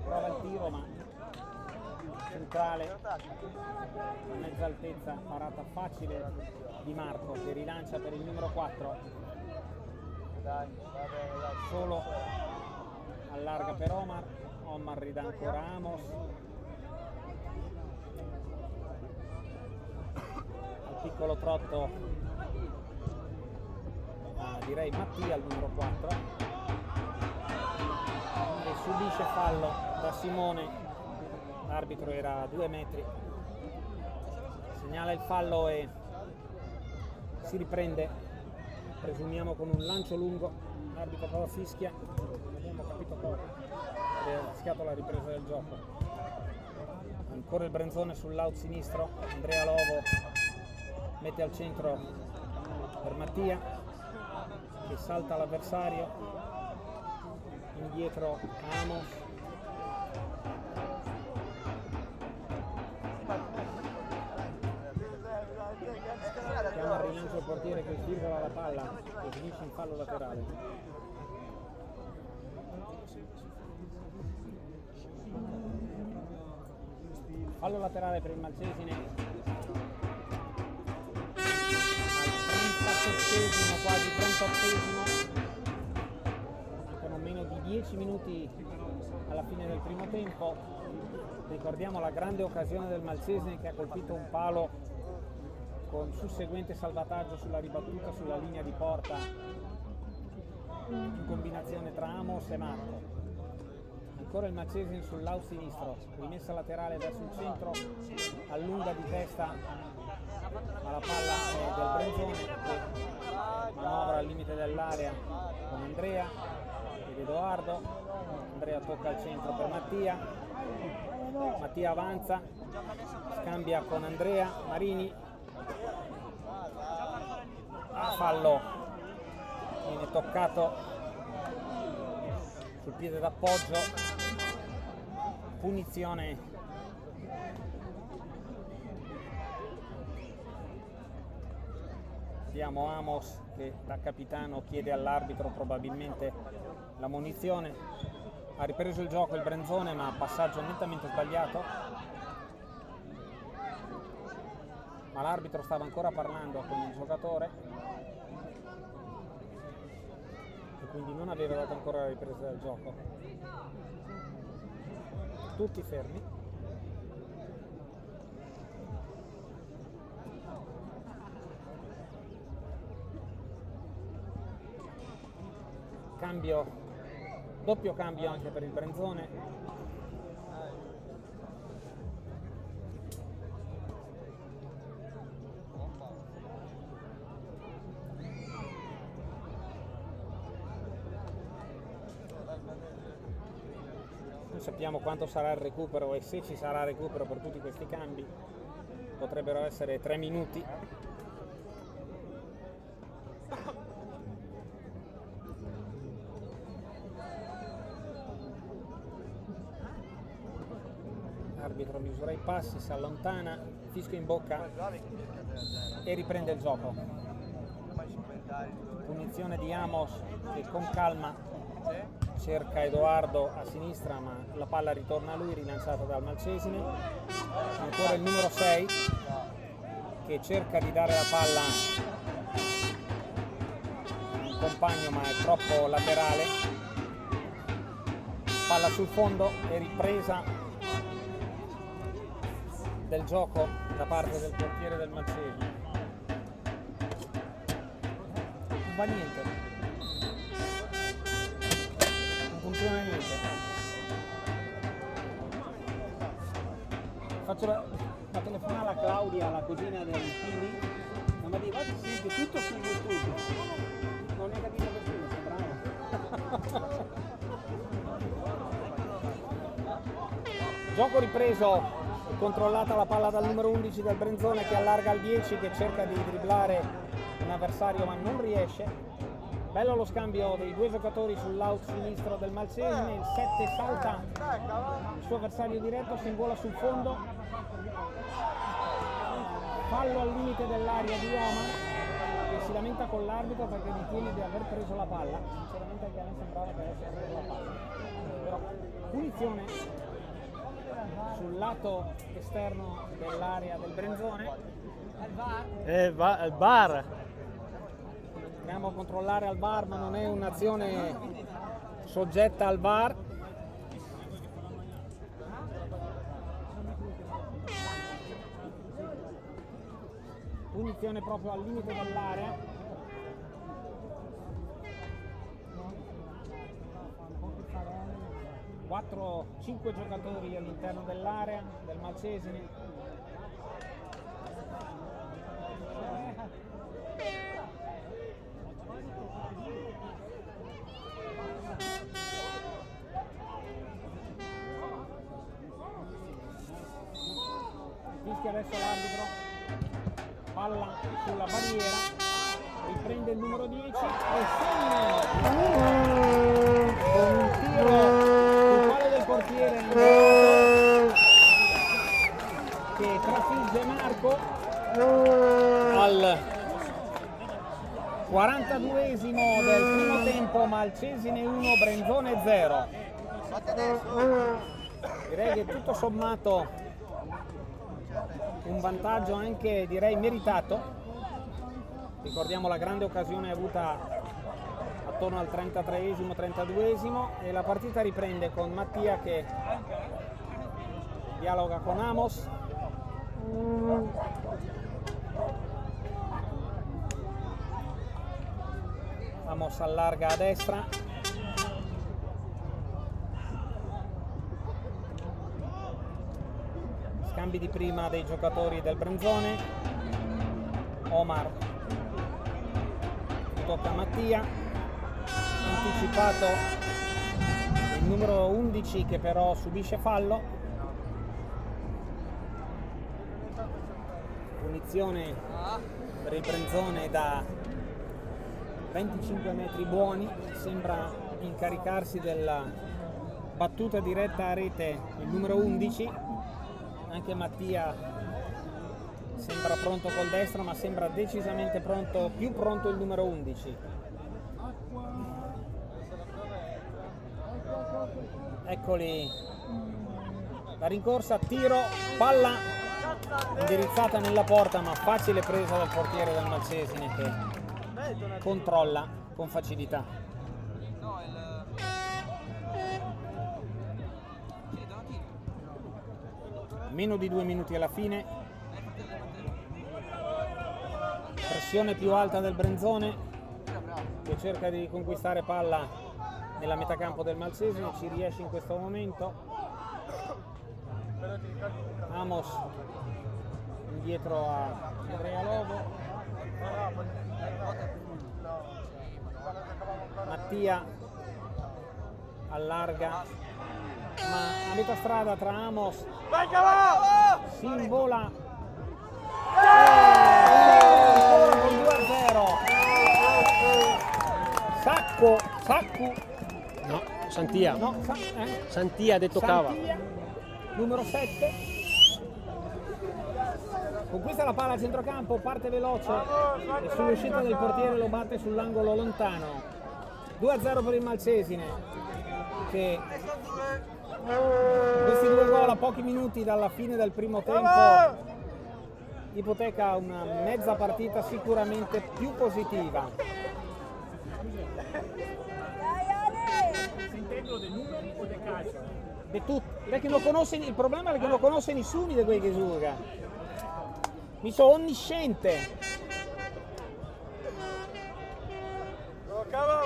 prova il tiro ma centrale a mezza altezza, parata facile di Marco che rilancia per il numero 4, solo allarga per Omar, Omar ridà ancora Amos, al piccolo trotto direi Mattia al numero 4 e subisce fallo da Simone, l'arbitro era a 2 metri, segnala il fallo e si riprende, presumiamo con un lancio lungo, l'arbitro però fischia, non abbiamo capito cosa, ha fischiato la ripresa del gioco. Ancora il Brenzone sull'out sinistro, Andrea Lovo mette al centro per Mattia che salta l'avversario, indietro Amos, chiama al rilancio il portiere che svirgola la palla e finisce in fallo laterale. Fallo laterale per il Malcesine al 37esimo, quasi 38esimo, mancano meno di 10 minuti alla fine del primo tempo. Ricordiamo la grande occasione del Malcesine che ha colpito un palo con susseguente salvataggio sulla ribattuta sulla linea di porta in combinazione tra Amos e Marco. Ancora il Malcesine sull'out sinistro, rimessa laterale verso il centro, allunga di testa, ma la palla è del Brenzone che manovra al limite dell'area con Andrea ed Edoardo. Andrea tocca al centro per Mattia, Mattia avanza, scambia con Andrea, Marini, fallo, viene toccato sul piede d'appoggio, punizione vediamo Amos che da capitano chiede all'arbitro probabilmente la munizione. Ha ripreso il gioco il Brenzone ma passaggio nettamente sbagliato, ma l'arbitro stava ancora parlando con il giocatore e quindi non aveva dato ancora la ripresa del gioco. Tutti fermi. Cambio, doppio cambio anche per il Brenzone. sappiamo quanto sarà il recupero e se ci sarà recupero per tutti questi cambi. Potrebbero essere 3 minuti. L'arbitro misura i passi, si allontana, fischio in bocca e riprende il gioco. Punizione di Amos che con calma cerca Edoardo a sinistra, ma la palla ritorna a lui, rilanciata dal Malcesine. Ancora il numero 6 che cerca di dare la palla a un compagno, ma è troppo laterale. Palla sul fondo e ripresa del gioco da parte del portiere del Malcesine. Non va niente, non funziona niente. Faccio la telefonata a Claudia, la cugina del Pini, ma mi dice guarda, si sente tutto su YouTube, non è capito nessuno, sei bravo. Gioco ripreso. Controllata la palla dal numero 11 del Brenzone che allarga al 10, che cerca di dribblare un avversario ma non riesce. Bello lo scambio dei due giocatori sull'out sinistro del Malcesine. Il 7 salta il suo avversario diretto, si invola sul fondo. Fallo al limite dell'area di Omar, che si lamenta con l'arbitro perché ritiene di aver preso la palla. Sinceramente anche a me sembrava che avesse preso la palla, però punizione sul lato esterno dell'area del Brenzone. Il bar. Andiamo a controllare al VAR, ma non è un'azione soggetta al VAR. Punizione proprio al limite dell'area. 5 giocatori all'interno dell'area del Malcesine. Fischia adesso l'arbitro, palla sulla barriera, riprende il numero 10 e segna con un tiro del portiere che trafigge Marco al 42esimo del primo tempo. Malcesine 1, Brenzone 0. Direi che tutto sommato un vantaggio anche, direi, meritato. Ricordiamo la grande occasione avuta attorno al 33esimo, 32esimo, e la partita riprende con Mattia che dialoga con Amos. Amos allarga a destra. Scambi di prima dei giocatori del Brenzone. Omar tocca a Mattia, anticipato il numero 11 che però subisce fallo. Punizione per il Brenzone da 25 metri buoni, sembra incaricarsi della battuta diretta a rete il numero 11. Anche Mattia sembra pronto col destro, ma sembra decisamente pronto, più pronto il numero 11. Eccoli, la rincorsa, tiro, palla indirizzata nella porta, ma facile presa dal portiere del Malcesine che controlla con facilità. Meno di 2 minuti alla fine. Pressione più alta del Brenzone che cerca di conquistare palla nella metà campo del Malcesine, ci riesce in questo momento. Amos indietro a Andrea Lobo. Mattia allarga ma a metà strada tra Amos, si invola con 2-0. Sacco, No, Santia. no, Santia ha detto Cava. Santiglia, numero 7. Conquista la palla a centrocampo, parte veloce e sull'uscita del portiere lo batte sull'angolo lontano. 2-0 per il Malcesine, che questi due gol a pochi minuti dalla fine del primo tempo ipoteca una mezza partita sicuramente più positiva. Dei numeri o del calcio? Di tutti, perché non conosce, il problema è che non conosce nessuno di quei che gioca. Mi sono onnisciente.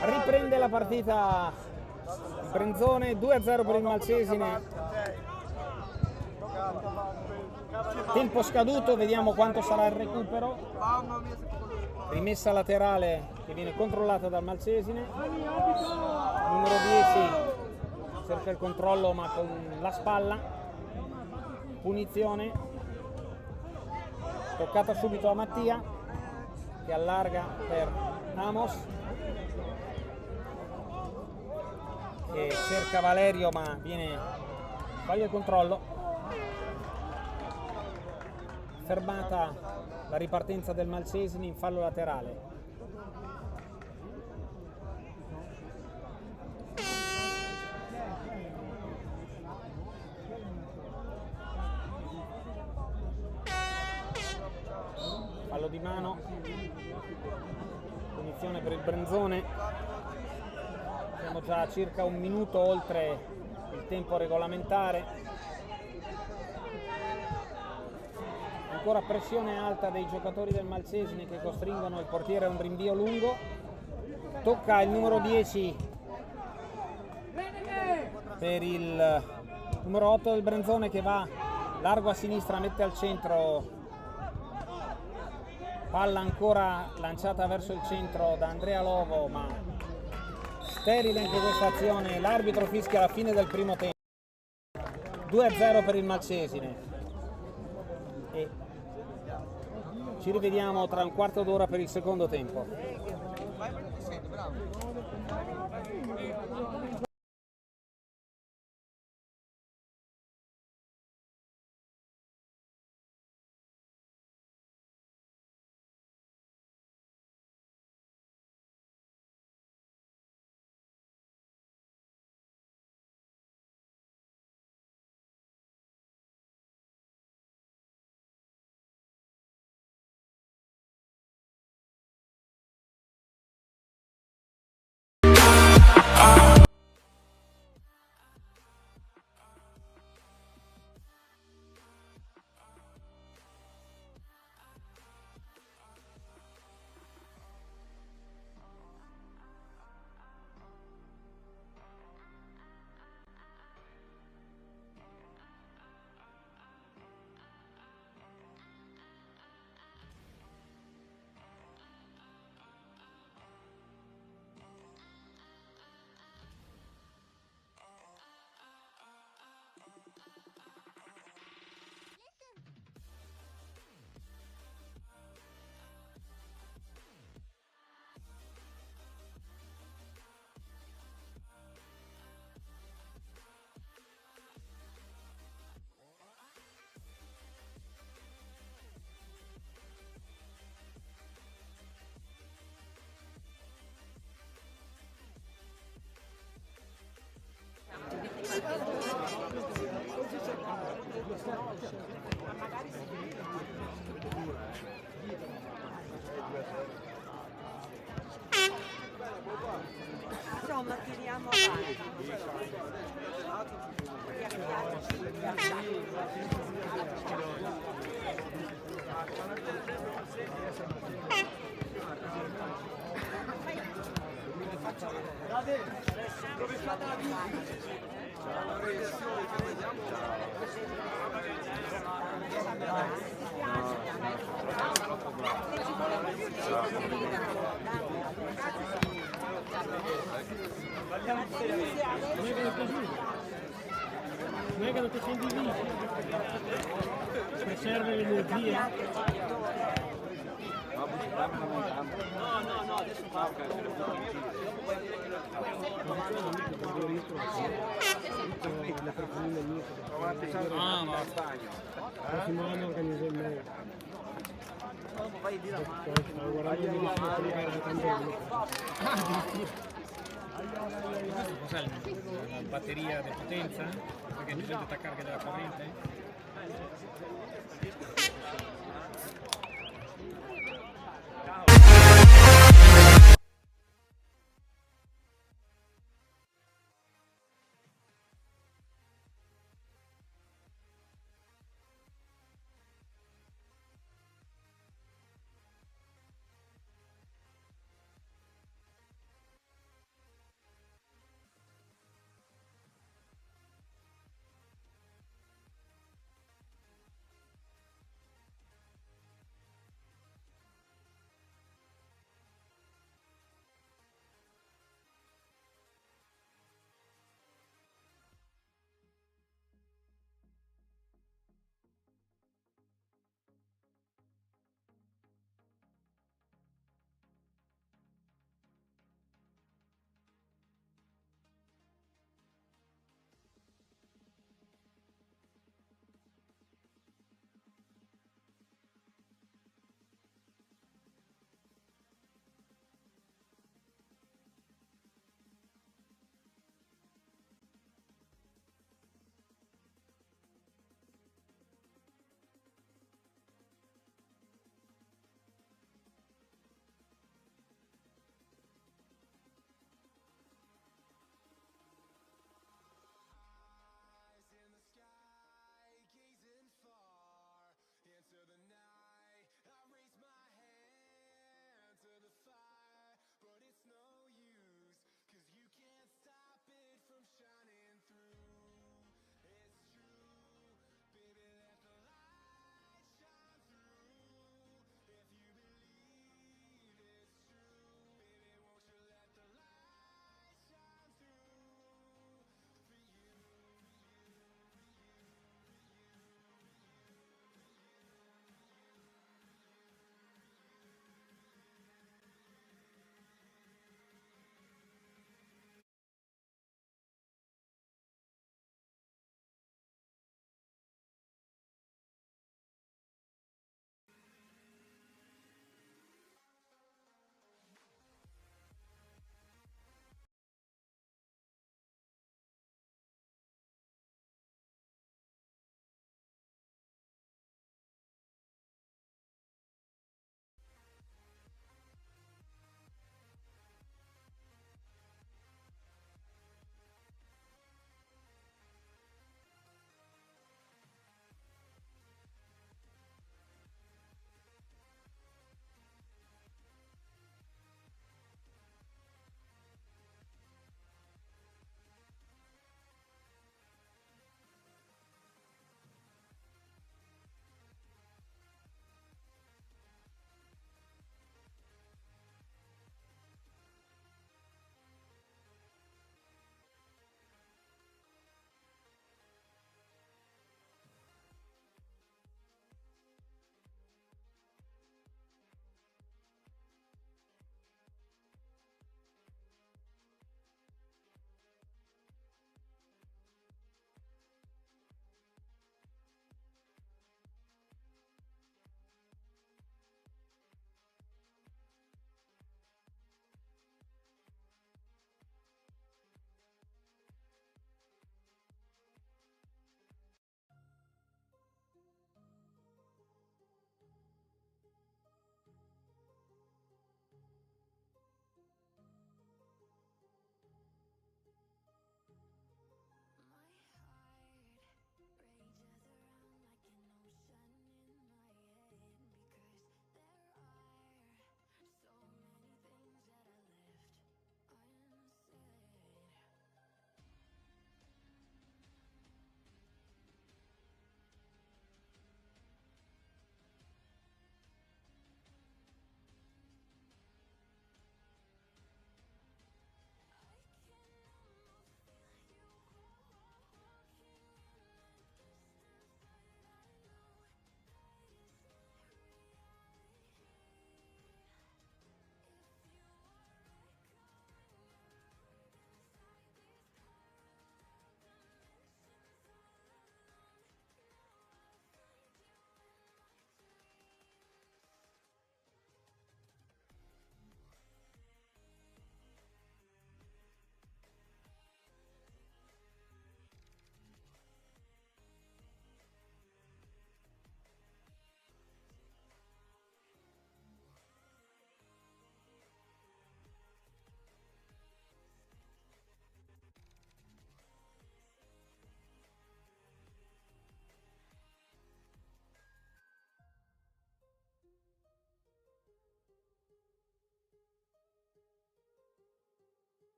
Riprende la partita il Brenzone, 2-0 per il Malcesine. Tempo scaduto, vediamo quanto sarà il recupero. Rimessa laterale che viene controllata dal Malcesine. Numero 10 cerca il controllo ma con la spalla. Punizione. Toccata subito a Mattia che allarga per Amos, che cerca Valerio ma sbaglia il controllo. Fermata la ripartenza del Malcesine in fallo laterale. Fallo di mano, punizione per il Brenzone. Siamo già a circa un minuto oltre il tempo regolamentare. Ancora pressione alta dei giocatori del Malcesine che costringono il portiere a un rinvio lungo. Tocca il numero 10 per il numero 8 del Brenzone che va largo a sinistra, mette al centro. Palla ancora lanciata verso il centro da Andrea Lovo, ma sterile anche questa azione. L'arbitro fischia la fine del primo tempo. 2-0 per il Malcesine. E ci rivediamo tra un quarto d'ora per il secondo tempo. Insomma, tiriamo avanti. Non è che non ti senti vivo. Preserva l'energia. Ah, ma Prossimo anno organizzo il meglio. Stavo guardando il video per tanto. cos'è la batteria di potenza? Perché bisogna attaccare che della corrente?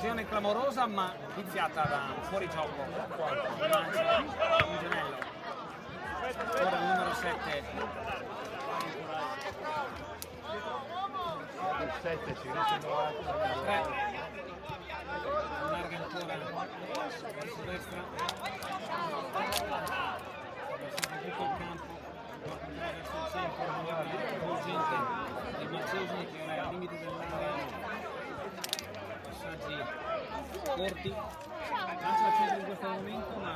Occasione clamorosa ma viziata da fuorigioco. Lancia un gemello. Ora il numero 7. Il 7 si riesce a 3. Allarga ancora verso destra. Verso tutto il campo. Verso il centro. Urgente del Marchesini che ora è al limite dell'area. Passaggi corti, lancia al centro in questo momento, ma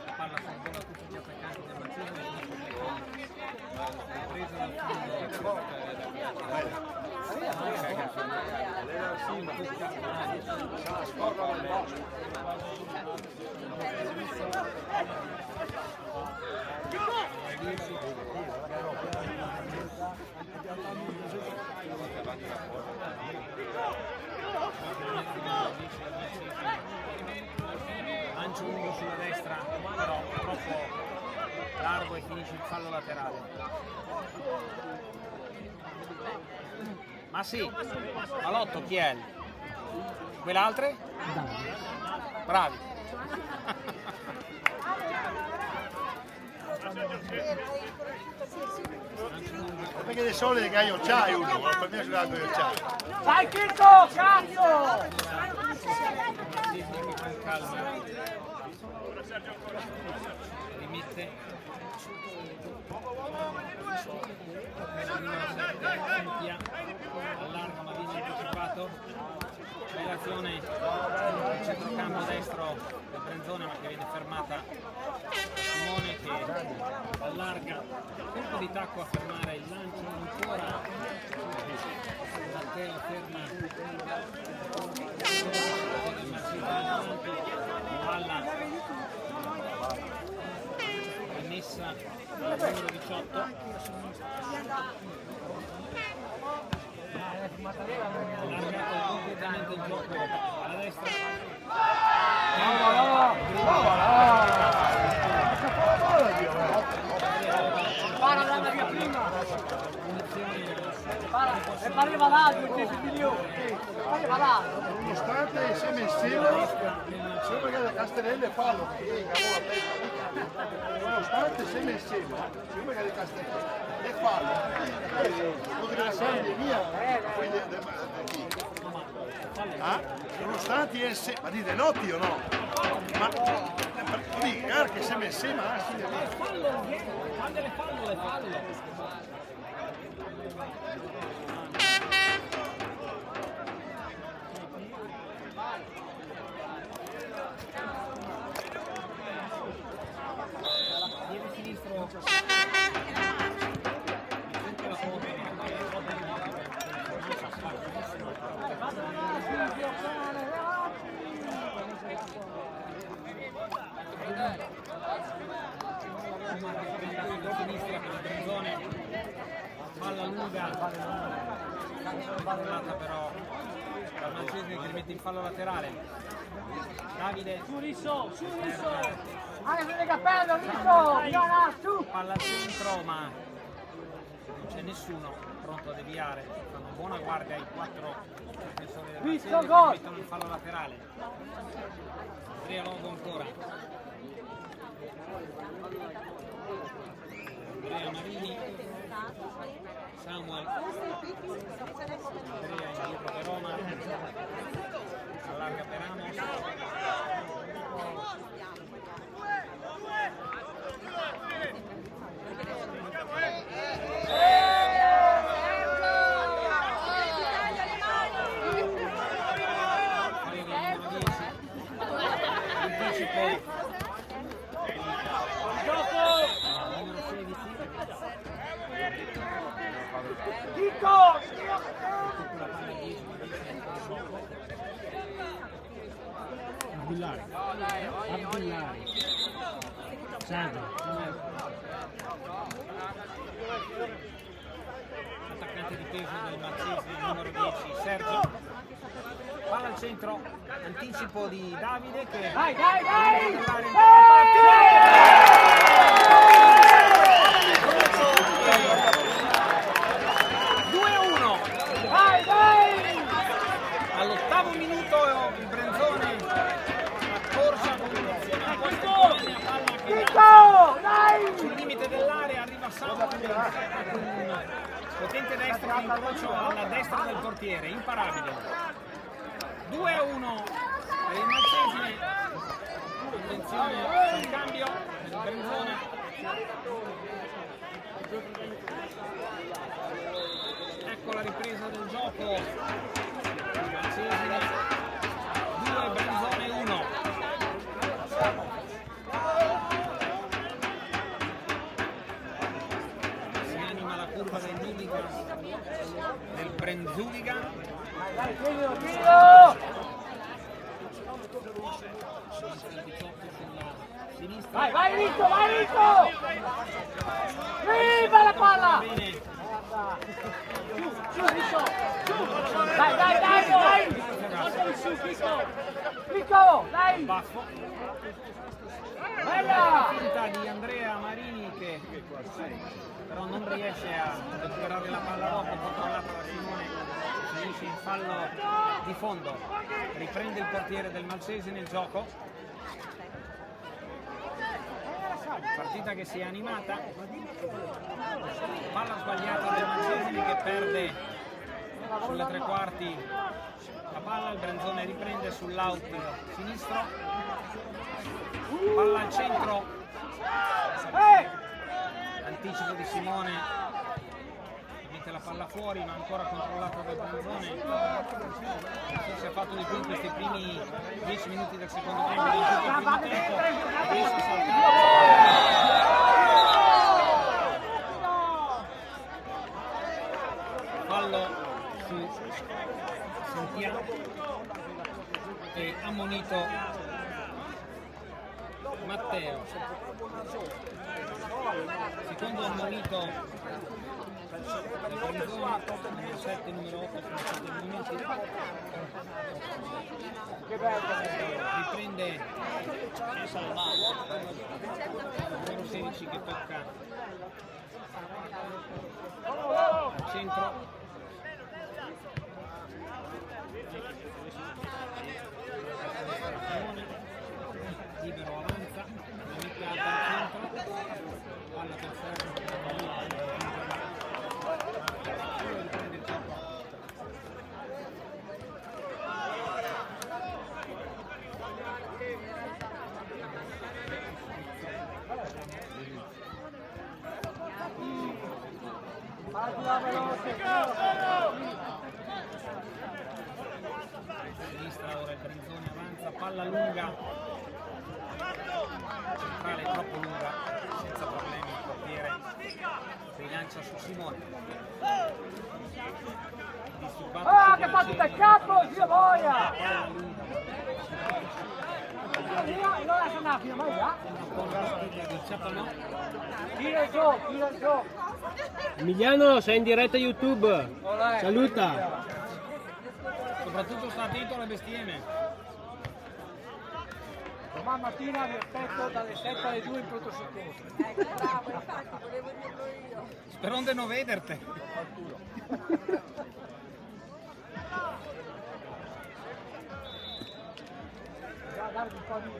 la palla sorvola tutti gli attaccanti del Marchesini e finisce con presa dal lancio lungo sulla destra, però troppo largo e finisce il fallo laterale. Ma sì, Malotto chi è? Quell'altre? Bravi. Perché di solito che io c'hai uno, per me è giocato io c'hai. Dai Chicco, cazzo! Con calma. Rimette. Allarga ma viene anticipato. Bella azione il centrocampo destro del Brenzone ma che viene fermata. Simone che allarga, colpo di tacco a fermare il lancio ancora. Matteo ferma palla rimessa al numero 18. Allargato completamente il gioco alla destra. Para dalla via prima! E pareva l'altro, che si pareva l'altro! Nonostante siamo insieme, sembra che da Castellelle fallo. Nonostante siamo insieme, sembra che da Castellelle è fallo. Lo deve essere via. Nonostante esse, ma dite notti o no? Ma che siamo insieme, Quando le fallo. Piede sinistro. Sinistra per il Brenzone, palla lunga, pallata però dal Marchesini che rimette in fallo laterale. Davide su Risso, Anche capello, Risso! Su! palla al centro ma non c'è nessuno pronto a deviare, fanno buona guardia ai 4 difensori del Marchesini che mettono in fallo laterale. Andrea Logo ancora. Andrea Marini, Samuel, Andrea indietro per Roma, allarga per Ramos, anticipo. Abdullari. Sandro. Attaccante di peso del Marchesini, numero 10, Sergio. Palla al centro, anticipo di Davide che... Dai! 2-1. All'ottavo minuto Potente destro in incrocio alla destra del portiere, imparabile. 2-1 per il Malcesine. Attenzione al cambio del Brenzone. Ecco la ripresa del gioco. Malcesine 2, Brenzone 1. Si anima la curva del Nudica, del Brenzuliga. Vai, vai Ricco, vai Ricco! Viva la palla! Bene. Su Ricco! Dai, dai, dai, dai! Portali su, Ricco! Ricco, dai! Baffo. Bella! Finta di Andrea Marini che però non riesce a recuperare la palla dopo, controllata da Simone, finisce in fallo di fondo. Riprende il portiere del Malcesine il gioco. Partita che si è animata. Palla sbagliata del Malcesine che perde sulle tre quarti la palla, il Brenzone riprende sull'out sinistro. Palla al centro, anticipo di Simone, mette la palla fuori ma ancora controllata dal Brenzone. Si è fatto di più in questi primi 10 minuti del secondo tempo, in tutto il primo tempo riesce a saltare. Fallo su Santiago e ammonito Matteo. Secondo ammonito del Brenzone, numero 7, numero 8 sono stati ammoniti. Riprende numero 16 che tocca al centro. Libero avanza, la mette alta al centro, palla per ferro, riprende il gioco. Sinistra ora il Brenzone avanza, palla lunga, centrale troppo lunga, senza problemi il portiere, rilancia su Simone. Ah, che fa tutto il capo, Dio boia! Palla lunga, Non la sono fino mai là? con la partita di Ciapanò. Tira il gioco, tira il gioco! Emiliano, sei in diretta YouTube. Saluta. Soprattutto sta attento alle bestemmie. Domani mattina vi aspetto dalle 7 alle 2 in pronto soccorso. Bravo, infatti volevo dirlo io. Spero di non vederti. Bisogna dargli un po' di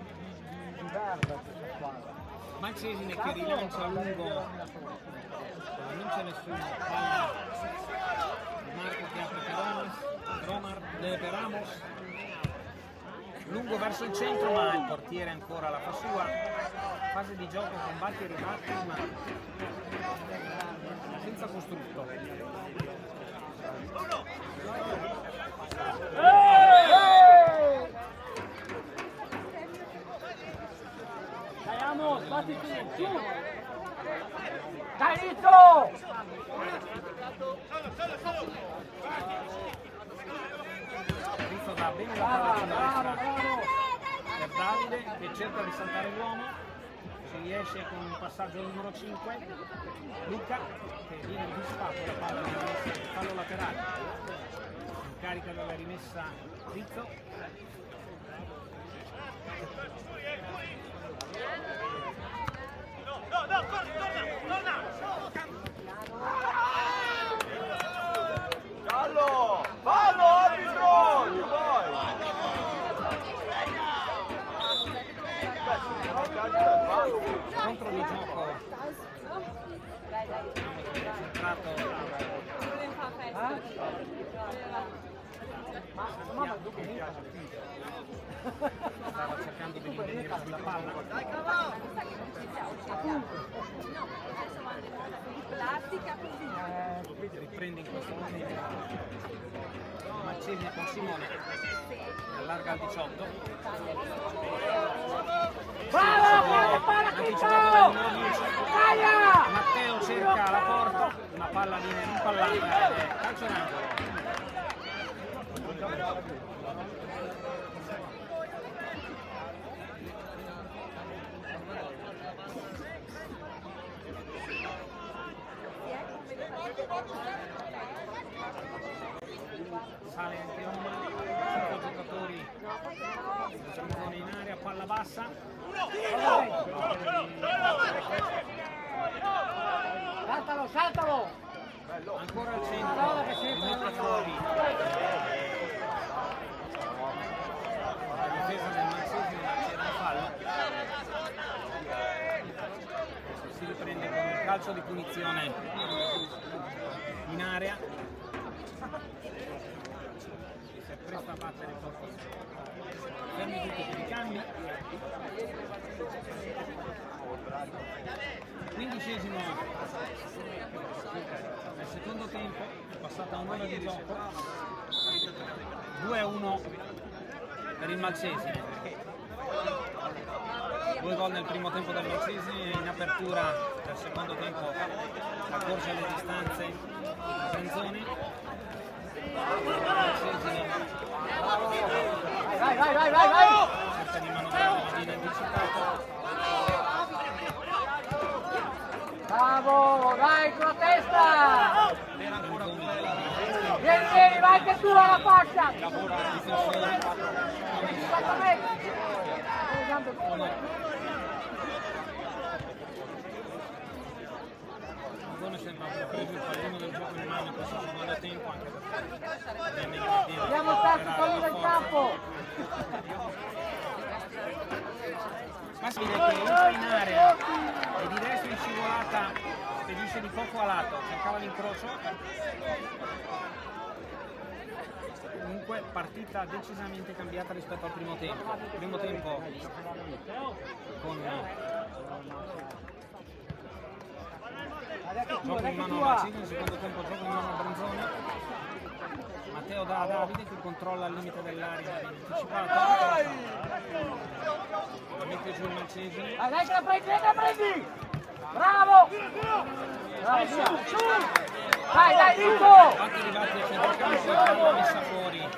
verde a questa squadra. Malcesine che rilancia lungo, non c'è nessuno, palla Marco che apre per Romar, per Ramos, lungo verso il centro ma il portiere ancora la fa sua, fase di gioco combatti e ribatti ma senza costrutto. Dai Amos, batti su! Dai Rizzo! Rizzo dà bene la palla sulla destra per Davide che cerca di saltare l'uomo, ci riesce con un passaggio numero 5, Luca che viene disfatto la palla di rimessa, fallo laterale, in carica della rimessa Rizzo. Fallo! Fallo, arbitro! Contro di gioco centrato mamma tu che mi stava cercando di venire sulla palla. Plastica così. Riprende in questo momento Marcesine con Simone, allarga al 18. Matteo cerca la porta, la palla viene rimpallata ed è calcio d'angolo. Sale anche Omar, 5 giocatori zone in area, palla bassa. Saltalo, saltalo! Ancora al centro, mette fuori. La difesa del Marcesine, c'era un fallo. Si riprende con un calcio di punizione in area. Si appresta a battere il corpo. Fermi tutti per i cambi. 15esimo nel secondo tempo, è passata un'ora di gioco. 2-1 per il Malcesine. 2 gol nel primo tempo del Malcesine, in apertura del secondo tempo accorge le distanze il Brenzone. Vai! Cerca di manovrare, ma viene anticipato. Bravo, dai con la testa! Vieni, vai anche tu alla fascia! Brenzone sembra aver preso il pallino del gioco in mano in questo secondo tempo, anche perché andiamo stati fuori dal campo! Massimo che entra in area e di destra in scivolata spedisce di poco a lato, cercava l'incrocio. Comunque partita decisamente cambiata rispetto al primo tempo. Primo tempo con gioco in mano a Marcesine, secondo tempo gioco in mano a Brenzone. Matteo da Davide che controlla il limite dell'area, viene anticipato. Mette giù il Malcesine. Dai che la prendi! Bravo! Dai, Nico! Anche arrivati a centrocampo e palla messa fuori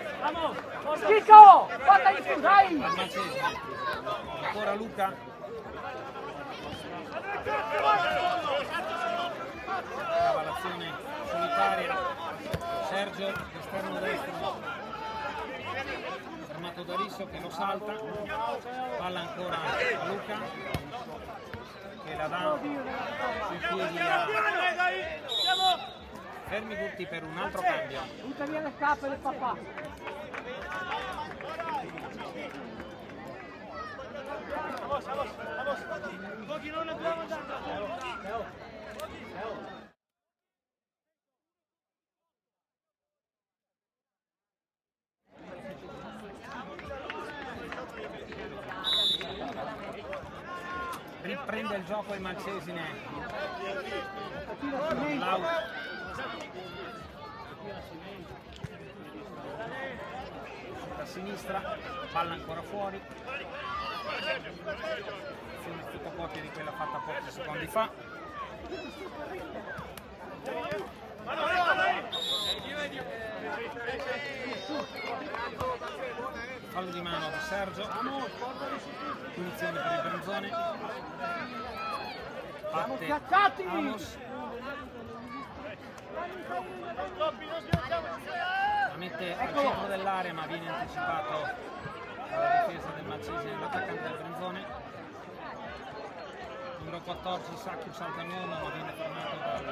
Nico! Porta di più, dai! al Malcesine. Ancora Luca. Cavalazione solitaria. Sergio, esterno destro. Fermato da Risso che lo salta. Palla ancora a Luca. Che la dà sui piedi a... Fermi tutti per un altro cambio. Butta via le scarpe del papà. Riprende il gioco il Malcesine. Da sinistra, palla ancora fuori. Azione fotocopia di quella fatta pochi secondi fa. Fallo di mano di Sergio. Punizione per il Brenzone. Batte Amos. La mette al centro dell'area ma viene anticipato dalla difesa del Malcesine, l'attaccante del Brenzone. Numero 14 Sacchio salta l'uomo ma viene fermato dall'altro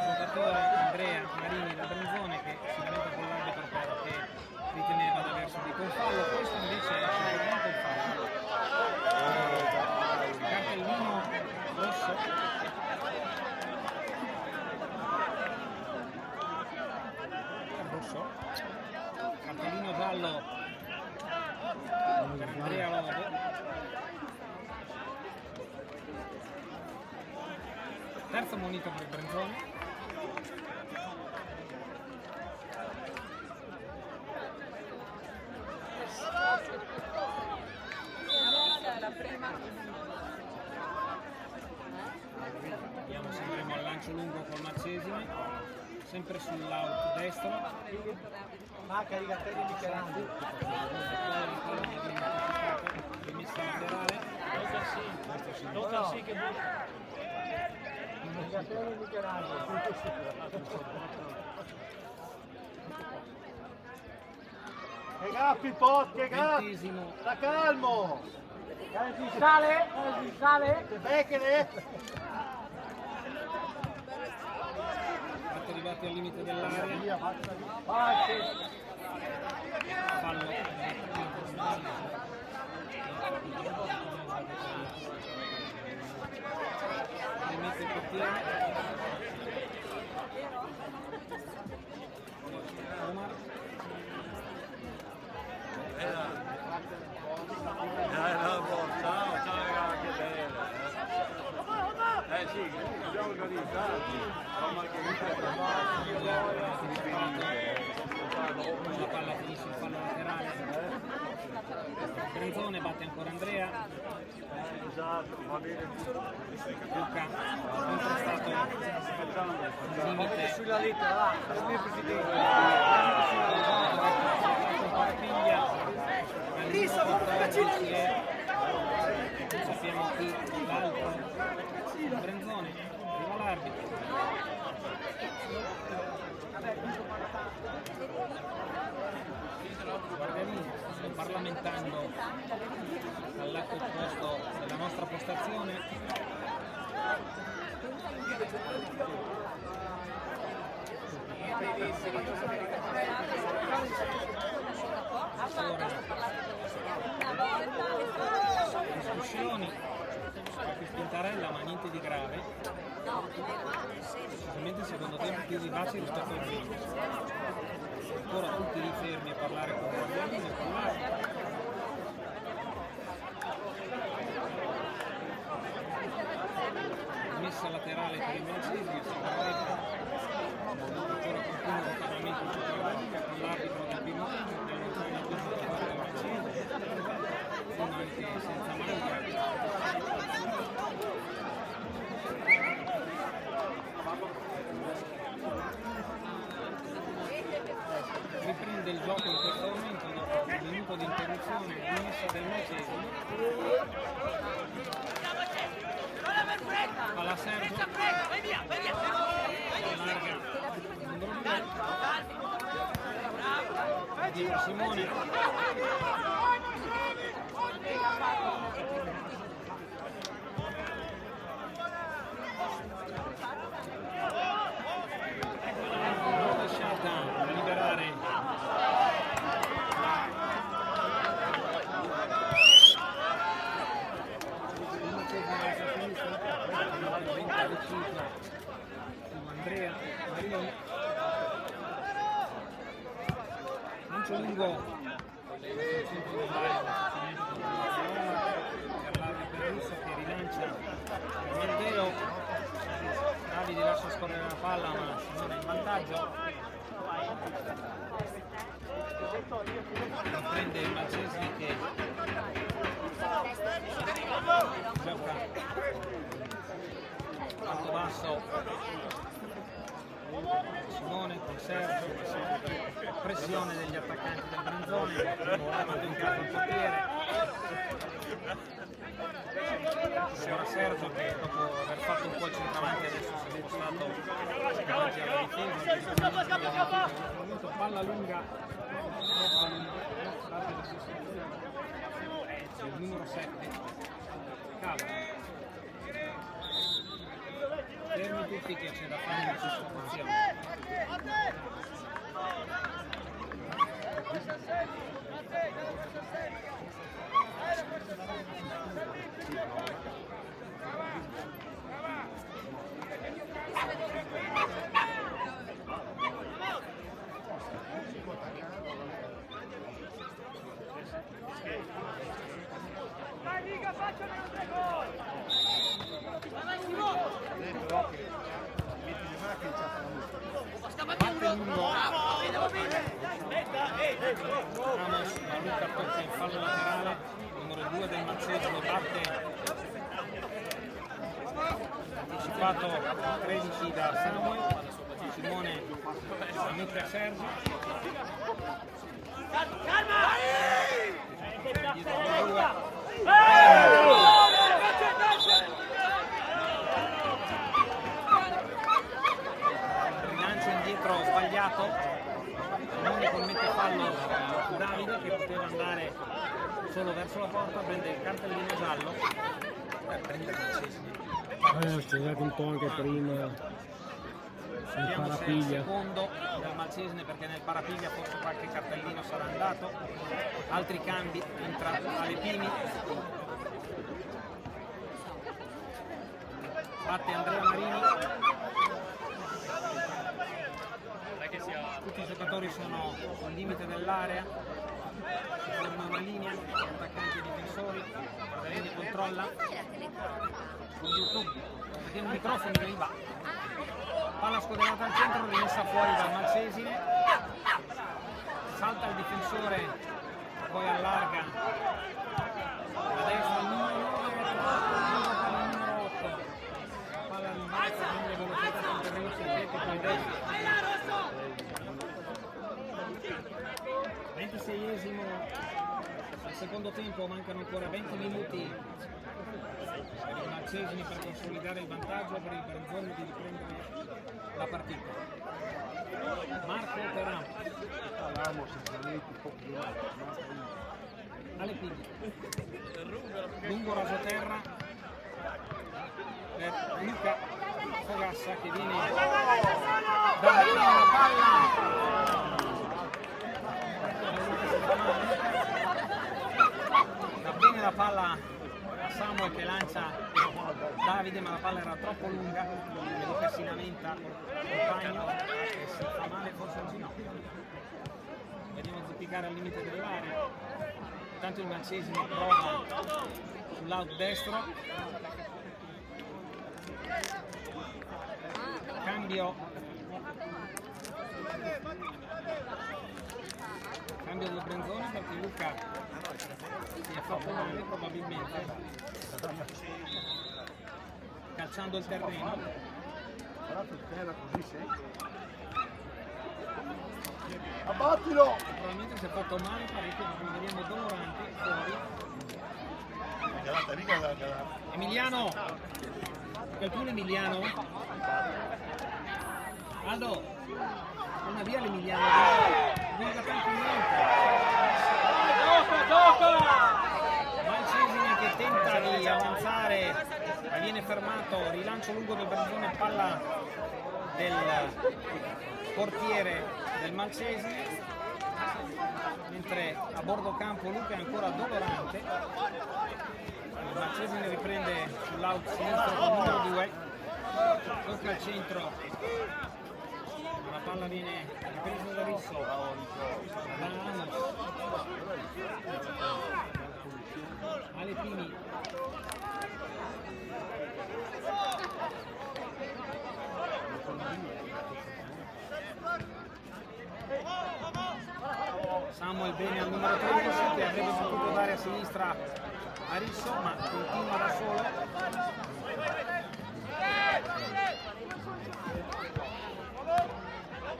giocatore Andrea Marini del Brenzone che si lamenta con l'arbitro perché riteneva di aver subito un fallo. Questo invece è sicuramente un fallo. Cartellino rosso Terzo monito per il Brenzone. La prima. Andiamo, seguiremo al lancio lungo col Marcesine, sempre sull'out destro. Manca di Gattelli e Michelangelo. Rimessa laterale. Tocca sì che Gattelli e Michelangelo. Che gaffi pot, che gaffi! Ventesimo. Sta calmo! Sale? Sale? Che becchene! Siete arrivati al limite dell'area. Fallo. Rimette il portiere. Omar. Ciao ragazzi, che bello! Sì, abbiamo organizzato. La palla finisce il fallo laterale. Brenzone batte ancora Andrea. Esatto, va bene. Luca contrastato il limite Sulla lettera là, il mio presidente. Parapiglia. Lisa, non sappiamo chi l'altro. Brenzone, arriva l'arbitro. Guardiamini, sto parlamentando dal lato opposto della nostra postazione. Discussioni, qualche spintarella ma niente di grave. Decisamente il secondo tempo più vivace rispetto al primo. Ancora tutti lì fermi a parlare con Guardiamini e con l'arbitro. Messa laterale per il Marcesine, ancora qualcuno totalmente in centralistica con l'arbitro del primo tempo che allontana il giocatore del Marcesine, anche senza maglia. Riprende il gioco in questo momento dopo un minuto di interruzione rimessa del Marcesine. Palla Sergio, allarga numero 2, dietro Simone, rovesciata a liberare Andrea Marini, lancio lungo per l'area per Russo che rilancia Matteo. Davide lascia scorrere la palla ma Simone in vantaggio. Prende il Marcesine che gioca alto basso. Simone con Sergio, pressione degli attaccanti del Brenzone, manda in casa il portiere. Ora Sergio che dopo aver fatto un po' il centravanti adesso si è spostato davanti alla difesa. Palla lunga, il numero 7, Cava. Fermi tutti che c'è da fare una sostituzione. Vai, Riga, facciano un 3 gol! Vai, Simone! parte lungo. Ramos, ma Luca tocca in fallo laterale, numero 2 del Malcesine batte anticipato 13 da Samuel, Simone la mette a Sergio. Rilancio indietro sbagliato, Simone commette fallo su Davide che poteva andare solo verso la porta, prende il cartellino giallo per prendere il C'è stato un po' anche prima. Vediamo se è il secondo del Malcesine, perché nel parapiglia forse qualche cartellino sarà andato. Altri cambi, entra Alepini, batte Andrea Marini. Tutti i giocatori sono al limite dell'area, si forma una linea, gli attaccanti e i difensori, Guardarini controlla su YouTube, perché un microfono che gli va. Palla scodellata al centro, rimessa fuori dal Malcesine, salta il difensore, poi allarga a destra il numero 9, palla il numero 8, palla rimbalza, quindi velocità sul terreno sintetico ed è 26esimo al secondo tempo, mancano ancora 20 minuti per i Malcesini per consolidare il vantaggio, per il Brenzone di riprendere la partita. Marco Teram, Alepini, lungo rasoterra per Luca Fogassa che viene da la palla. Va bene la palla a Samuel che lancia Davide, ma la palla era troppo lunga e Luca si lamenta col compagno e si fa male forse al ginocchio. Vediamo zoppicare al limite dell'area. Intanto il Malcesine prova sull'out destro, cambio del Brenzone perché Luca si è fatto male probabilmente calciando il terreno. Abbattilo! Probabilmente si è fatto male parecchio, perché vediamo Dolorante fuori. Emiliano! Qualcuno Emiliano? Aldo! Una via l'Emiliano, non da tanto niente. Malcesine che tenta di avanzare ma viene fermato, rilancio lungo del Brenzone, palla del portiere del Malcesine, mentre a bordo campo Luca è ancora Dolorante. Il Malcesine riprende sull'out sinistro con il numero 2, tocca al centro. La palla viene ripresa da Risso, da Ramos, Alepini, Samuel bene al numero 13 che avrebbe potuto dare a sinistra a Risso, ma continua da solo.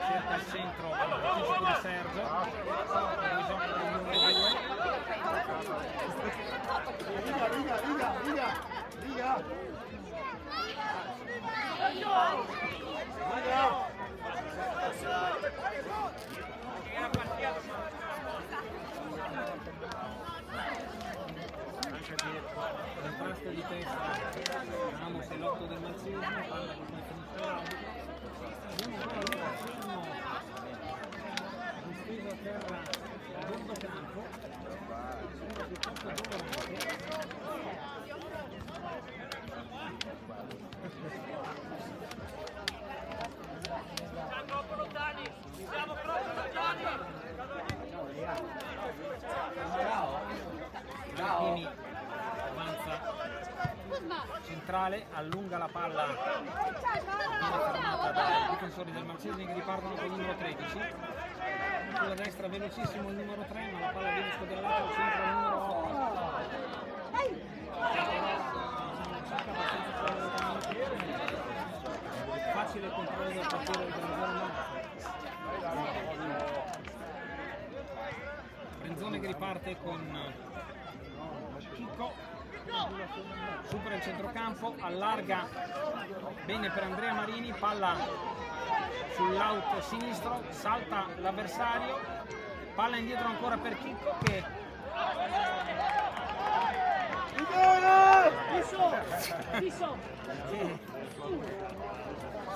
Cerca il centro, l'anticipo di Sergio, poi gioca con il numero 2. Contrasto di testa, Ramos e l'8 del Malcesine, palla che poi finisce l'arbitro. Vediamo ancora Luca fermo, disteso a terra a bordo campo, sembra piuttosto dolorante. Alepini avanza centrale, allunga la palla, viene fermata dai difensori del Marcesini che ripartono con il numero 13. Sulla destra velocissimo il numero 3, ma la palla viene scodellata al centro del numero 8. Facile il controllo del portiere del Brenzone che riparte con Chicco, supera il centrocampo, allarga bene per Andrea Marini, palla sull'out sinistro, salta l'avversario, palla indietro ancora per Chicco che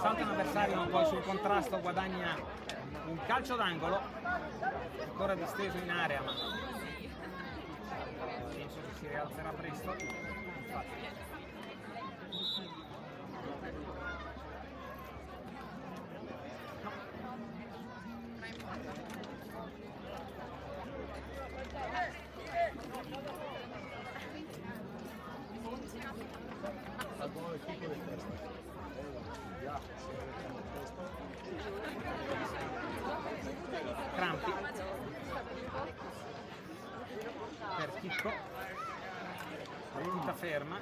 salta un avversario ma poi sul contrasto guadagna un calcio d'angolo, ancora disteso in area ma penso che si rialzerà presto. Crampi per Chicco, partita ferma.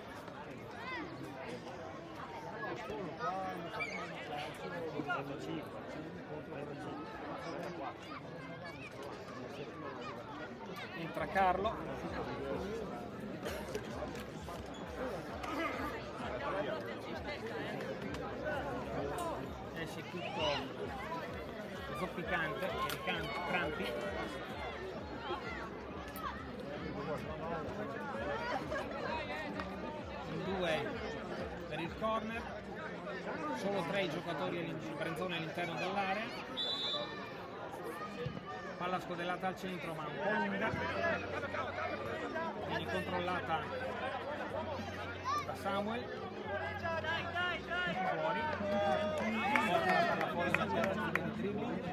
Entra Carlo, esce Chicco zoppicante, Crampi, in 2 per il corner, solo 3 i giocatori di Brenzone all'interno dell'area, palla scodellata al centro ma un po' lunga, viene controllata da Samuel, fuori, fuori dal tentativo di dribbling.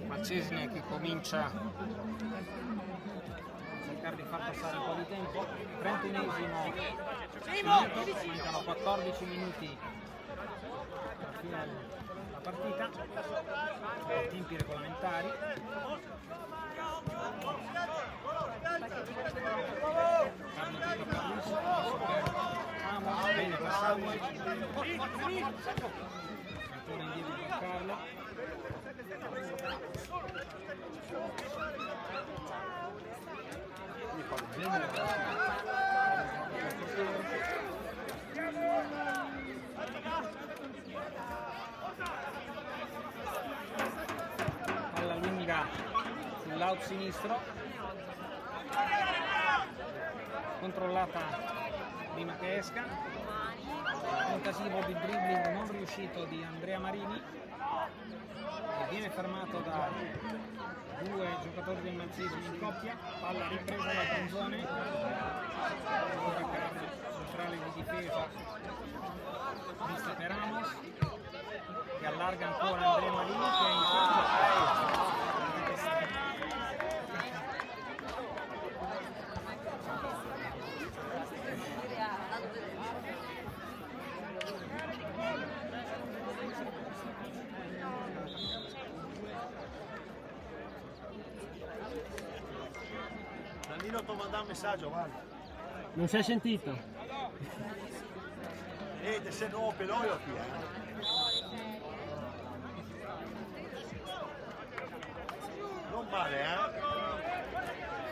Marcesini che comincia a cercare di far passare un po' di tempo. 31esimo minuto, mancano 14 minuti alla fine della partita, tempi regolamentari. Carlo gioca per Lusso, bene per Samuel, ancora indietro per Carlo. Palla lunga sull'out sinistro, controllata prima che esca, tentativo di dribbling non riuscito di Andrea Marini e viene fermato da 2 giocatori del Marcesini in coppia, palla ripresa da Brenzone, ora Carlo, centrale di difesa, vista per Ramos, che allarga ancora Andrea Marini che è in campo. Danilo ti ho mandato un messaggio, guarda. Non si è sentito? Se nuovo peloio qui, Non male,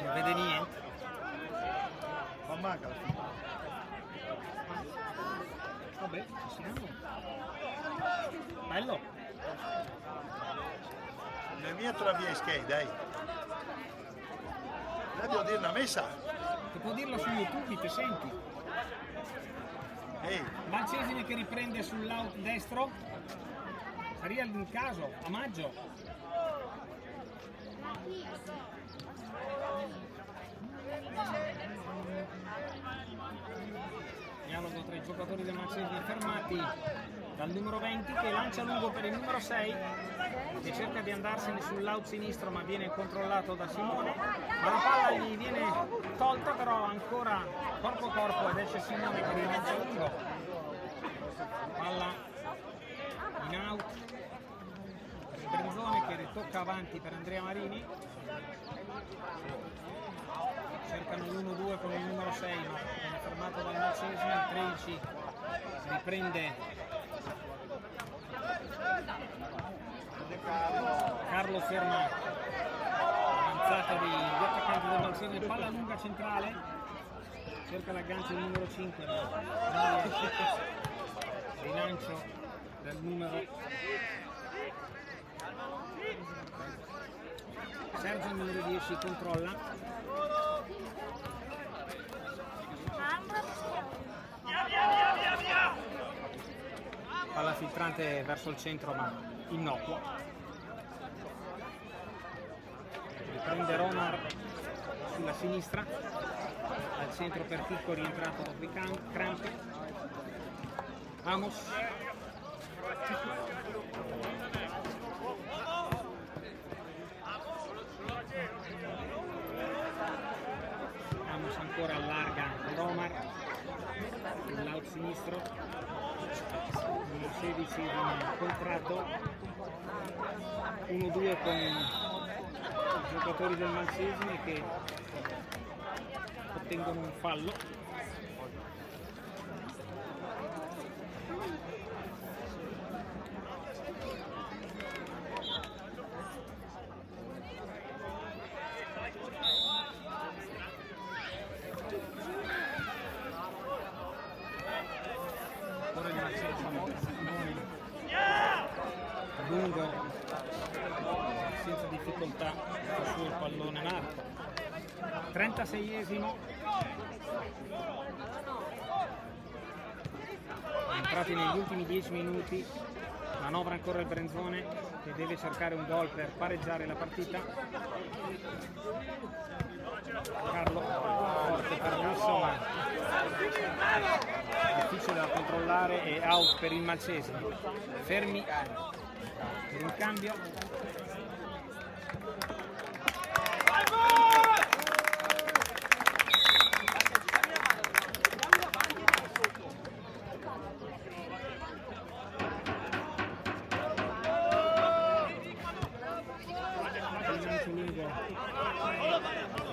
Non vede niente. Ma manca la fine. Vabbè, ci siamo. Bello. La mia travia skate, dai. Devo dire una messa. Ti può dirlo su YouTube, ti senti? Marcesini che riprende sull'out destro. Saria il caso, a maggio. Dialogo tra i giocatori del Marcesini fermati dal numero 20 che lancia lungo per il numero 6 che cerca di andarsene sull'out sinistro ma viene controllato da Simone, ma la palla gli viene tolta, però ancora corpo a corpo ed esce Simone che rilancia lungo. Palla in out. Il Brenzone che ritocca avanti per Andrea Marini. Cercano l'1-2 con il numero 6, ma viene fermato dal Malcesine. Il 13 riprende Carlo, ferma l'avanzata degli attaccanti del Malcesine. Palla lunga centrale, cerca l'aggancio il numero 5, ma non riesce. Rilancio del numero Sergio, il numero 10, controlla. Palla filtrante verso il centro, ma innocua. Riprende Romar sulla sinistra, al centro per Ticco, rientrato dopo i crampi. Amos. Amos ancora allarga Romar, l'out sinistro, numero 16 viene contratto, 1-2 con i giocatori del Malcesine che ottengono un fallo. Lungo, senza difficoltà, su il pallone in arco. 36esimo. Entrati negli ultimi 10 minuti, manovra ancora il Brenzone che deve cercare un gol per pareggiare la partita. Carlo, forte per Russo, ma difficile da controllare e out per il Malcesine. Fermi per un cambio.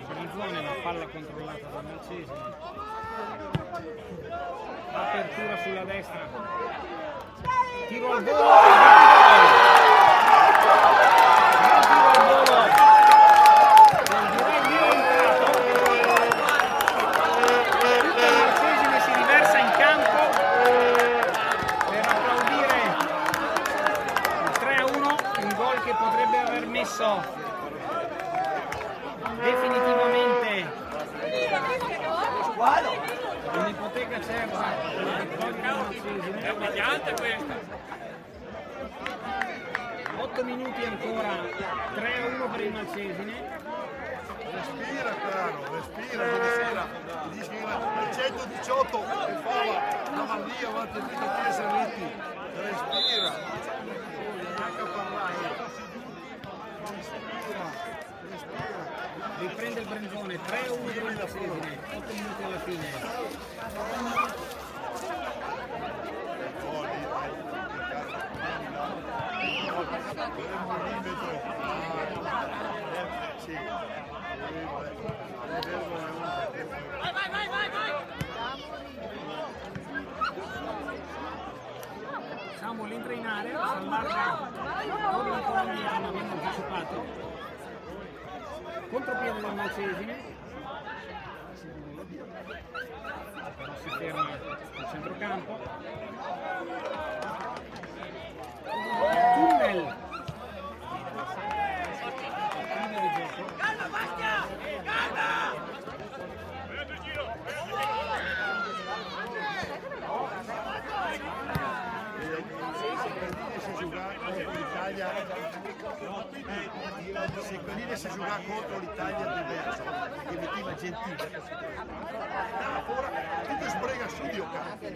Brenzone, la palla controllata da Malcesine. Apertura sulla destra. Tiro al volo. Si riversa in campo per applaudire il 3-1, un gol che potrebbe aver messo definitivamente un'ipoteca certa per la vittoria del Malcesine. È umiliante questa. 8 minuti ancora, 3-1 per il Malcesine. Respira caro, respira. Dici che il 118 che fa la Mandia avanti a Chiesa Ritti. Respira. Neanche a parlare. Respira. Riprende il Brenzone, 3-1 per il Malcesine, 8 minuti alla fine. Samuel entra in area, si allarga proprio il colombiano, abbiamo anticipato. Contropiede del Malcesine, però si ferma al centrocampo. Tunnel. Fine di gioco. Se Colline si giocava contro l'Italia diverso, che metteva Gentile. No, ora tutto sbrega studio cazzo.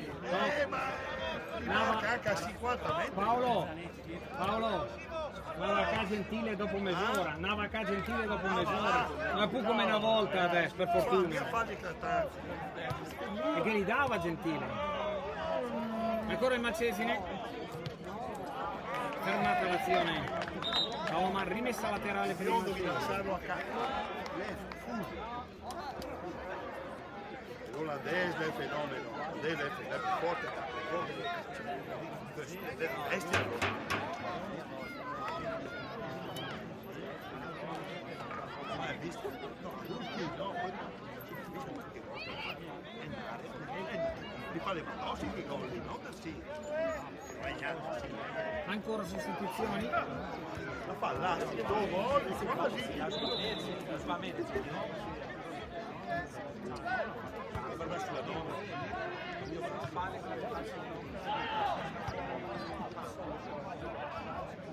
Ma anche a 50 metri. Paolo, Navacà Gentile dopo mezz'ora, Navacà Gentile dopo mezz'ora, ma più come una volta adesso, per fortuna. E che li dava Gentile. Ancora il Macesine. Fermata l'azione da Omar, rimessa laterale per il Macesine. L'olandese è fenomeno, l'olandese è più forte, li fa le manossi che gol lì, non da sì. Ancora sostituzioni. La fa là, due gol,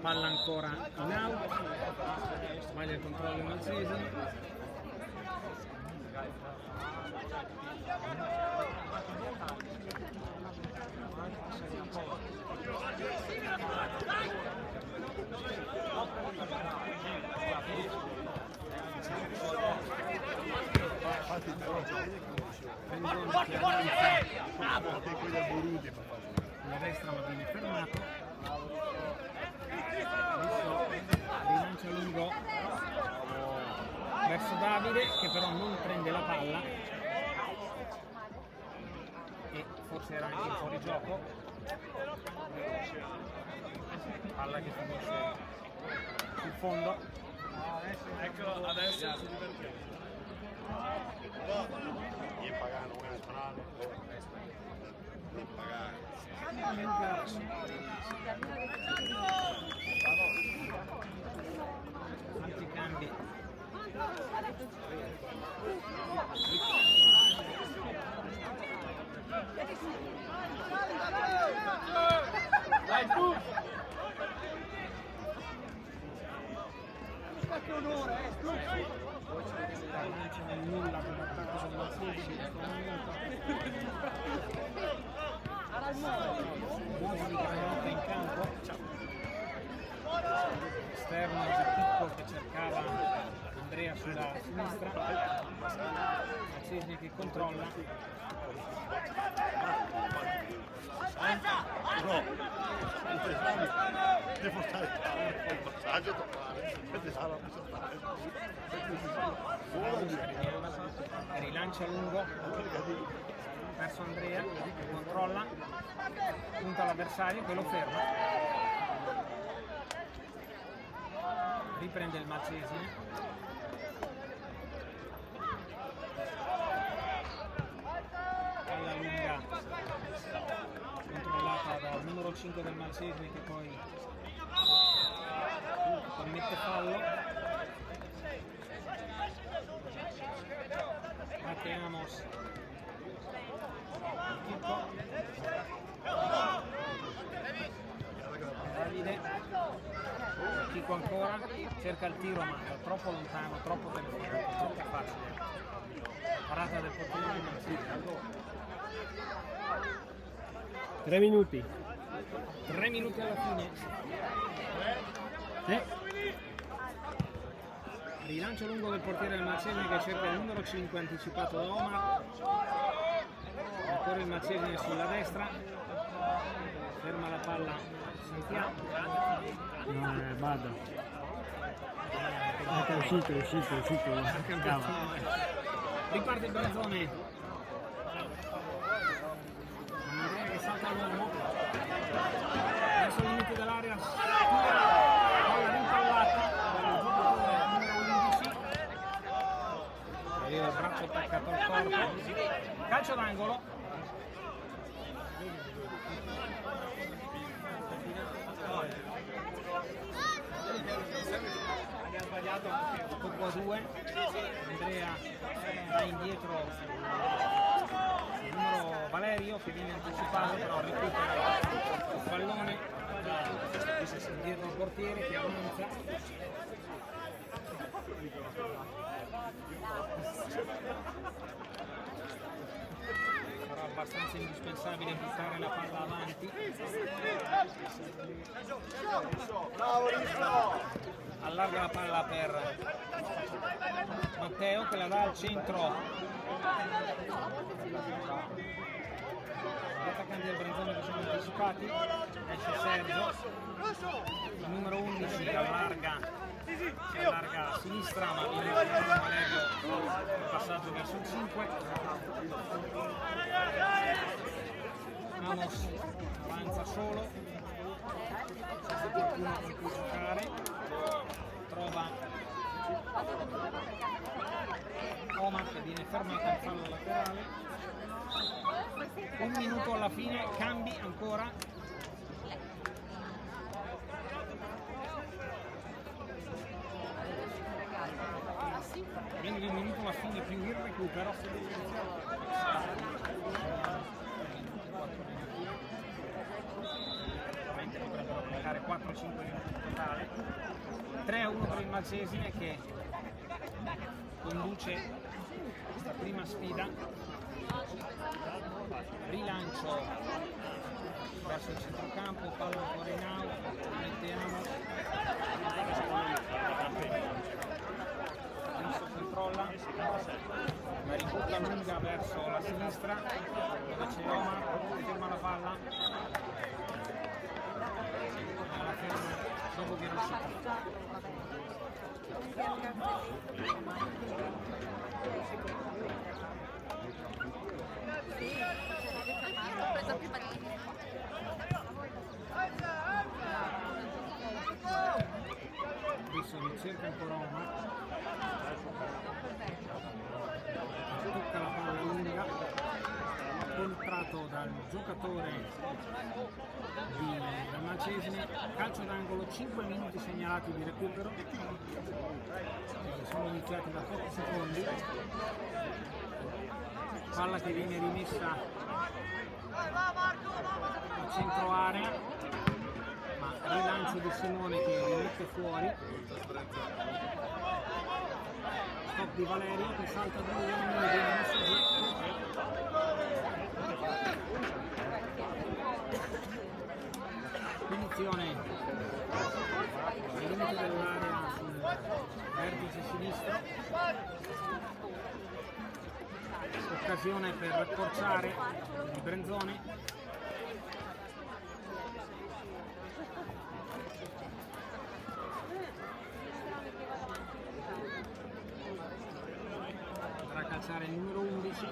Palla ancora in out, sbaglia il controllo il Malcesine. La destra ma viene fermato. Rilancia lungo verso Davide che però non prende la palla e forse era anche in fuorigioco. Palla che finisce sul fondo. Eccolo adesso si diverte. Tanti cambi. Dai tu! Che onore, Non c'è nulla per l'attacco sul Malcesine in questo momento. Buona di Granotta in campo. Esterno di Picco che cercava Andrea sulla sinistra. Malcesine che controlla. No, devo stare il passaggio totale, Rilancia lungo verso Andrea, controlla, punta l'avversario che lo ferma. Riprende il Malcesine. Palla lunga controllata dal numero 5 del Malcesine che poi commette fallo. Mate Amos, Davide, Chico ancora, cerca il tiro ma è troppo lontano, troppo telefonato, troppo facile. Parata del portiere del Malcesine. 3 minuti. 3 minuti alla fine. Rilancio lungo del portiere del Malcesine che cerca il numero 5 anticipato da Omar. Ancora il Malcesine sulla destra. Ferma la palla Santiago. No, vada. È uscito. Riparte il Bronzone. Andrea che salta all'uomo. Verso il limite dell'area. Palla rimpallata dal giocatore numero 11. E il braccio attaccato al corpo. Calcio d'angolo. Poco a 2. Andrea va indietro il numero Valerio che viene anticipato però recupera il pallone dietro al portiere che avanza. Sarà abbastanza indispensabile indispensabile buttare la palla avanti. Allarga la palla per Matteo che la dà al centro. Gli attaccanti del Brenzone che sono anticipati, esce Sergio, il numero 11 allarga a sinistra ma viene Valerio il passaggio verso il 5. Amos avanza solo, senza qualcuno con cui giocare, trova Omar che viene fermato in fallo laterale. Un minuto alla fine, cambi ancora. Meno di un minuto alla fine più il recupero. Potrebbero mancare 4-5 minuti in totale. 3-1 per il Malcesine che conduce questa prima sfida. Rilancio verso il centrocampo, palla ancora in out, mettiamo, adesso controlla, la ributta lunga verso la sinistra, dove c'è Omar, ferma la palla, e la ferma dopo che è uscita. Adesso ricerca ancora Omar, tocca la palla lunga, contratto dal giocatore del Malcesine, calcio d'angolo, 5 minuti segnalati di recupero, sono iniziati da pochi secondi, palla che viene rimessa a centro area, ma rilancio di Simone che rimette fuori, stop di Valerio che salta da lui e viene messo giù. Punizione al limite dell'area sul vertice sinistro, occasione per accorciare il Brenzone. Potrà calciare il numero 11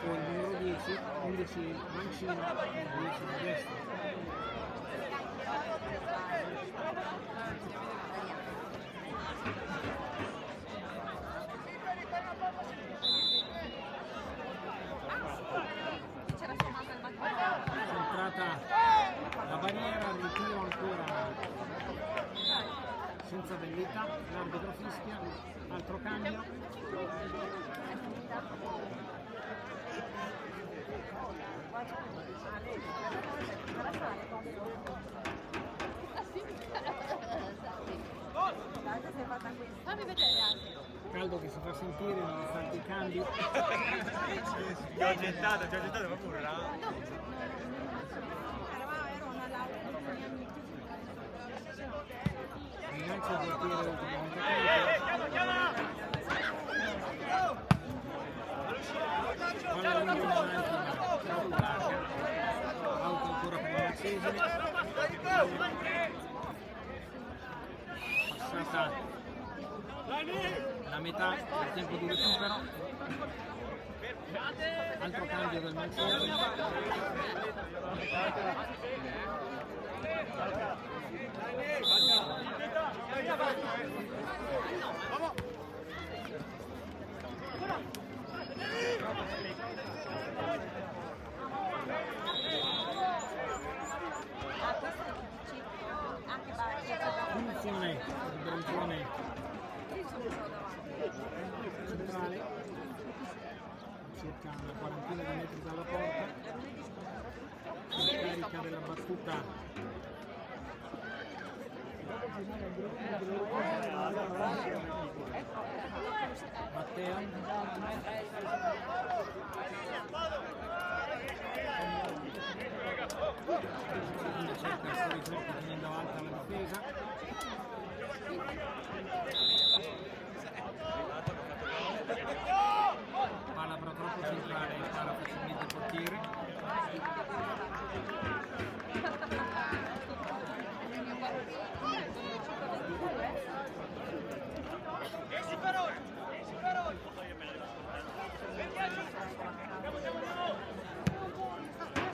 o il numero 10, 11 mancino e 10 a destra. Centrata la barriera, il ritiro ancora senza vendetta, l'arbitro fischia, altro cambio. Caldo che si fa sentire nonostante i cambi. Ti ho gettato ma pure là. Rilancia il portiere ultimamente palla lunga in avanti ma troppo larga, auto ancora per il Malcesine, passata la metà del tempo di recupero, altro cambio del Malcesine. Punizione del Brenzone centrale, circa una quarantina di metri dalla porta, carica della battuta Matteo, cerca il fuori gioco tenendo alta la difesa. Palla però troppo centrale e spara facilmente il portiere.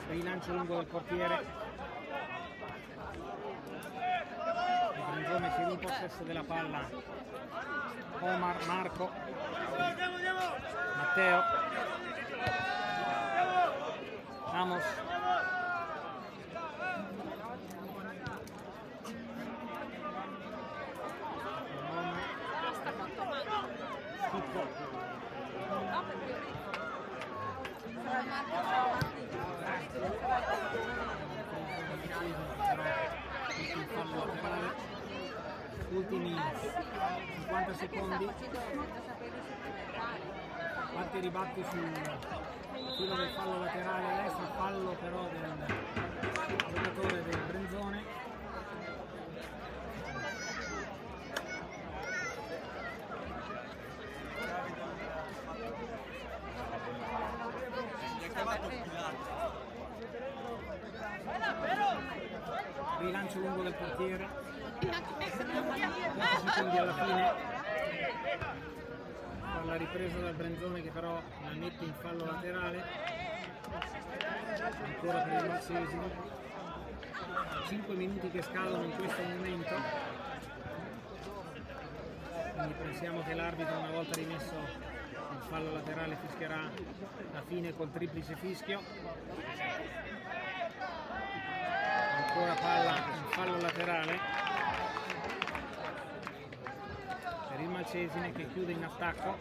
Rilancio lungo del portiere. Il Brenzone si rimpossessa della palla. Omar, Marco, Matteo, Ramos, Schicco, ultimi 50 secondi, parte ribatti sul filo del fallo laterale destro, fallo però del giocatore del Brenzone. Rilancio lungo del portiere, 20 secondi alla fine, per la ripresa dal Brenzone che però la mette in fallo laterale, ancora per il Malcesine, 5 minuti che scadono in questo momento, quindi pensiamo che l'arbitro, una volta rimesso il fallo laterale, fischierà la fine col triplice fischio. Ancora palla in fallo laterale per il Malcesine che chiude in attacco.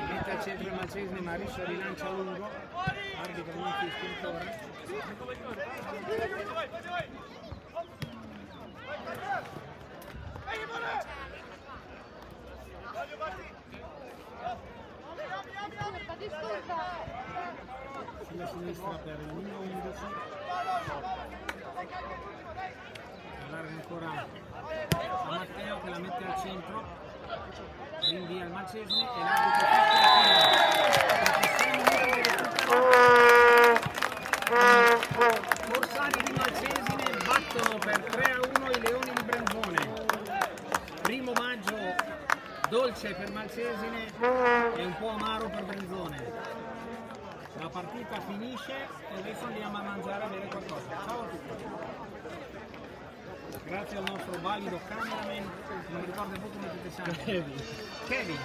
Mette al centro il Malcesine, Mariscio rilancia lungo, arbitro non fischia ancora. Sulla sinistra per il numero 11, allarga ancora a Matteo che la mette al centro, rinvia il Malcesine e l'arbitro Corsari di Malcesine battono per 3-1 i Leoni di Brenzone. Primo maggio dolce per Malcesine e un po' amaro per Brenzone. La partita finisce e adesso andiamo a mangiare e a bere qualcosa. Ciao a tutti. Grazie al nostro valido cameraman, non mi ricordo un po' come ti chiami. Kevin.